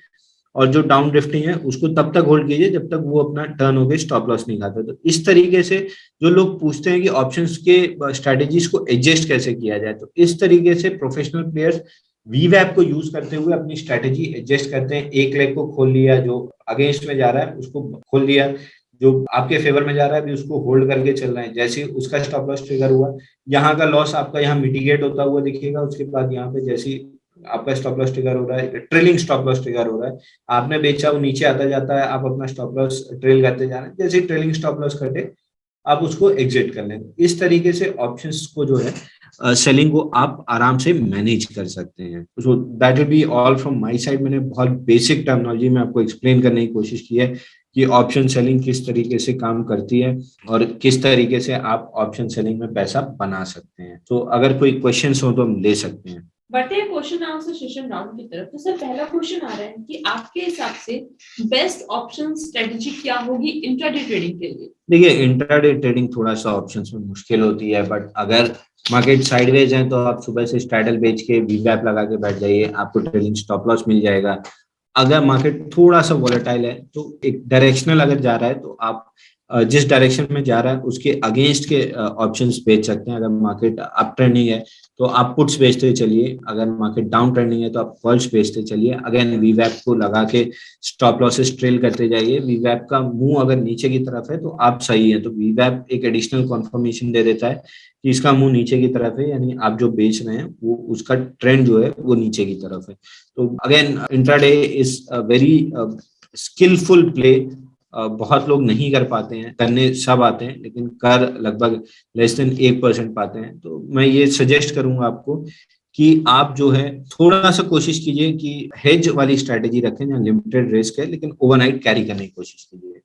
और जो डाउन ड्रिफ्टिंग है उसको तब तक होल्ड कीजिए जब तक वो अपना टर्न हो गए स्टॉप लॉस नहीं खाता। तो इस तरीके से जो लोग पूछते हैं कि ऑप्शंस के स्ट्रेटेजीज को एडजस्ट कैसे किया जाए, तो इस तरीके से प्रोफेशनल प्लेयर्स वीवैप को यूज करते हुए अपनी स्ट्रेटेजी एडजस्ट करते हैं। एक लेग को खोल लिया, जो अगेंस्ट में जा रहा है उसको खोल लिया, जो आपके फेवर में जा रहा है अभी उसको होल्ड करके चल रहे हैं। जैसे उसका स्टॉप लॉस ट्रिगर हुआ, यहाँ का लॉस आपका यहाँ मिटिगेट होता हुआ दिखेगा। उसके बाद यहाँ पे जैसे आपका स्टॉप लॉस ट्रिगर हो रहा है, ट्रेलिंग स्टॉप लॉस ट्रिगर हो रहा है, आपने बेचा वो नीचे आता जाता है, आप अपना स्टॉप लॉस ट्रेल करते जा रहे हैं। जैसे ट्रेलिंग स्टॉप लॉस कटे आप उसको एग्जिट कर लें। इस तरीके से ऑप्शंस को जो है सेलिंग को आप आराम से मैनेज कर सकते हैं। So that will be all from my side. मैंने बहुत बेसिक टर्मिनोलॉजी में आपको एक्सप्लेन करने की कोशिश की है कि ऑप्शन सेलिंग किस तरीके से काम करती है और किस तरीके से आप ऑप्शन सेलिंग में पैसा बना सकते हैं। तो अगर कोई क्वेश्चंस हो तो हम ले सकते हैं। बढ़ते हैं क्वेश्चन आंसर सेशन राउंड की तरफ। तो सर पहला क्वेश्चन आ रहा है कि आपके हिसाब से बेस्ट ऑप्शन स्ट्रेटजी क्या होगी इंट्राडे ट्रेडिंग के लिए? देखिए, इंट्राडे ट्रेडिंग थोड़ा सा ऑप्शंस में मुश्किल होती है, बट अगर मार्केट साइडवेज है तो आप सुबह से स्ट्रैडल बेच के वीवैप लगा के बैठ जाइए, आपको ट्रेलिंग स्टॉप लॉस मिल जाएगा। अगर मार्केट थोड़ा सा वॉलेटाइल है तो एक डायरेक्शनल अगर जा रहा है तो आप जिस डायरेक्शन में जा रहा है उसके अगेंस्ट के ऑप्शंस बेच सकते हैं। अगर मार्केट अप ट्रेंडिंग है तो आप पुट्स बेचते चलिए, अगर मार्केट डाउन ट्रेंडिंग है तो आप कॉल्स बेचते चलिए। अगेन वीवैप को लगा के स्टॉप लॉसेस ट्रेल करते जाइए। वीवैप का मुंह अगर नीचे की तरफ है तो आप सही है, तो वीवैप एक एडिशनल कॉन्फर्मेशन दे देता है कि इसका मुंह नीचे की तरफ है, यानी आप जो बेच रहे हैं वो उसका ट्रेंड जो है वो नीचे की तरफ है। तो again intraday is a very skillful play. बहुत लोग नहीं कर पाते हैं, करने सब आते हैं लेकिन कर लगभग लेस देन 1% पाते हैं। तो मैं ये सजेस्ट करूंगा आपको कि आप जो है थोड़ा सा कोशिश कीजिए कि हेज वाली स्ट्रेटेजी रखें जहाँ लिमिटेड रिस्क है, लेकिन ओवरनाइट कैरी करने की कोशिश कीजिए।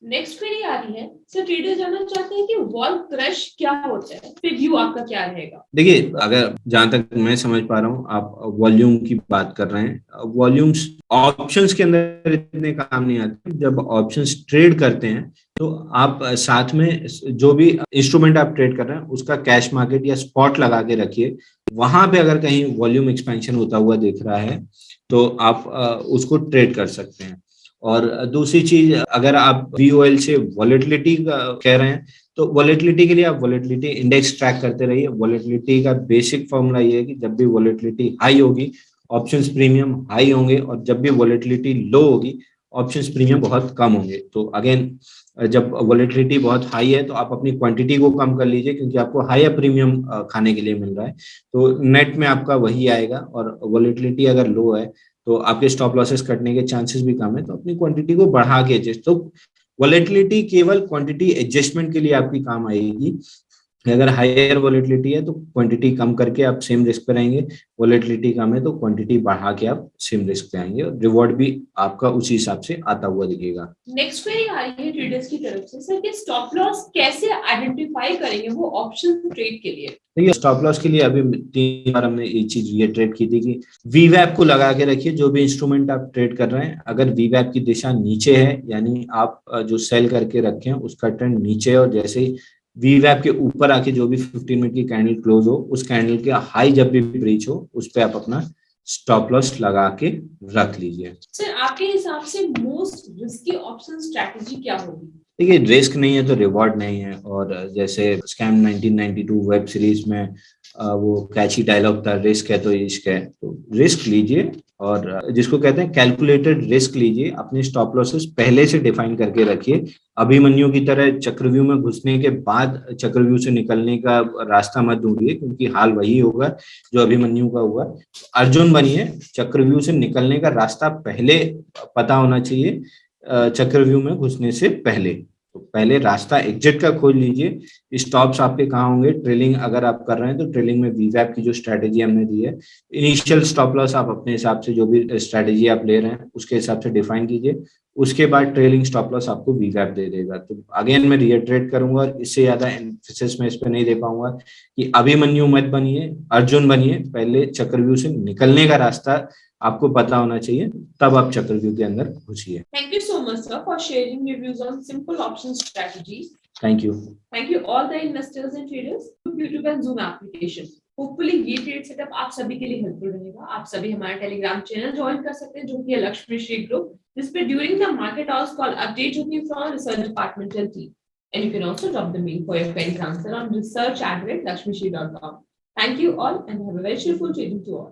नेक्स्ट क्वेरी आ रही है सर, ट्रेडर जानना चाहते हैं कि वॉल क्रश क्या होता है, फिर व्यू आपका क्या रहेगा? देखिए, अगर जहां तक मैं समझ पा रहा हूँ आप वॉल्यूम की बात कर रहे हैं। वॉल्यूम्स ऑप्शंस के अंदर इतने काम नहीं आते। जब ऑप्शंस ट्रेड करते हैं तो आप साथ में जो भी इंस्ट्रूमेंट आप ट्रेड कर रहे हैं उसका कैश मार्केट या स्पॉट लगा के रखिए। वहां पे अगर कहीं वॉल्यूम एक्सपेंशन होता हुआ दिख रहा है तो आप उसको ट्रेड कर सकते हैं। और दूसरी चीज, अगर आप VOL से वॉलेटिलिटी कह रहे हैं तो वॉलेटिलिटी के लिए आप वॉलेटिलिटी इंडेक्स ट्रैक करते रहिए। वॉलेटिलिटी का बेसिक फॉर्मूला ये है कि जब भी वॉलेटिलिटी हाई होगी ऑप्शंस प्रीमियम हाई होंगे, और जब भी वॉलेटिलिटी लो होगी ऑप्शंस प्रीमियम बहुत कम होंगे। तो अगेन जब वॉलेटिलिटी बहुत हाई है तो आप अपनी क्वांटिटी को कम कर लीजिए, क्योंकि आपको हायर प्रीमियम खाने के लिए मिल रहा है। तो नेट में आपका वही आएगा। और वॉलेटिलिटी अगर लो है तो आपके स्टॉप लॉसेस कटने के चांसेस भी कम है, तो अपनी क्वांटिटी को बढ़ा के एडजस्ट। तो वॉलेटिलिटी केवल क्वांटिटी एडजस्टमेंट के लिए आपकी काम आएगी, अगर हायर वॉलेटिलिटी है तो क्वांटिटी कम करके आप सेम रिस्क पे रहेंगे, वॉलेटिलिटी कम है तो क्वांटिटी बढ़ा के आप सेम रिस्क पे आएंगे और रिवॉर्ड भी आपका उसी हिसाब से आता हुआ दिखेगा। नेक्स्ट क्वेरी आ रही है ट्रेडर्स की तरफ से, सर कि स्टॉप लॉस कैसे आइडेंटिफाई करेंगे वो ऑप्शन ट्रेड के लिए? देखिए स्टॉप लॉस के लिए अभी 3 बार हमने ये चीज रिट्रेट की थी कि वीवैप को लगा के रखिए। जो भी इंस्ट्रूमेंट आप ट्रेड कर रहे हैं, अगर वीवैप की दिशा नीचे है यानी आप जो सेल करके रखे हैं उसका ट्रेंड नीचे है, और जैसे ही वीवैप के ऊपर आके जो भी 15 मिनट की कैंडल क्लोज हो, उस कैंडल के हाई जब भी ब्रीच हो उस पर आप अपना स्टॉप लॉस लगा के रख लीजिए। सर आपके हिसाब से मोस्ट रिस्की ऑप्शन स्ट्रैटेजी क्या होगी? देखिए रिस्क नहीं है तो रिवॉर्ड नहीं है, और जैसे स्कैम 1992 वेब सीरीज में वो कैची डायलॉग था, रिस्क है तो इश्क है। तो रिस्क लीजिए, और जिसको कहते हैं कैलकुलेटेड रिस्क लीजिए। अपने स्टॉप लॉसेस पहले से डिफाइन करके रखिए। अभिमन्यु की तरह चक्रव्यूह में घुसने के बाद चक्रव्यूह से निकलने का रास्ता मत ढूंढिए, क्योंकि हाल वही होगा जो अभिमन्यु का हुआ। अर्जुन बनिए, चक्रव्यूह से निकलने का रास्ता पहले पता होना चाहिए चक्रव्यूह में घुसने से पहले। तो पहले रास्ता एग्जिट का खोज लीजिए। स्टॉप्स आपके कहाँ होंगे? ट्रेलिंग अगर आप कर रहे हैं तो ट्रेलिंग में वीवैप की जो स्ट्रेटेजी हमने दी है, इनिशियल स्टॉप लॉस आप अपने हिसाब से जो भी स्ट्रेटेजी आप ले रहे हैं उसके हिसाब से डिफाइन कीजिए। उसके बाद ट्रेलिंग स्टॉप लॉस आपको वीवैप दे देगा। तो अगेन मैं रिएटरेट करूंगा, और इससे ज्यादा एम्फेसिस में इस पर नहीं दे पाऊंगा कि अभिमन्यु मत बनिए, अर्जुन बनिए। पहले चक्रव्यूह से निकलने का रास्ता आपको पता होना चाहिए, तब आप चक्रव्यूह के अंदर घुसिए। Thank you so much, sir, for sharing your views on simple option strategies. Thank you. Thank you all the investors and traders to YouTube and Zoom application. Hopefully ये ट्रेड सेटअप आप सभी के लिए हेल्पफुल रहेगा। आप सभी हमारा Telegram channel join कर सकते हैं जो कि है लक्ष्मी श्री ग्रुप, जिस पे during the market hours call update होती है from research departmental team, and you can also drop the mail for your queries answer on research@lakshmishri.com. Thank you all and have a very cheerful trading to all.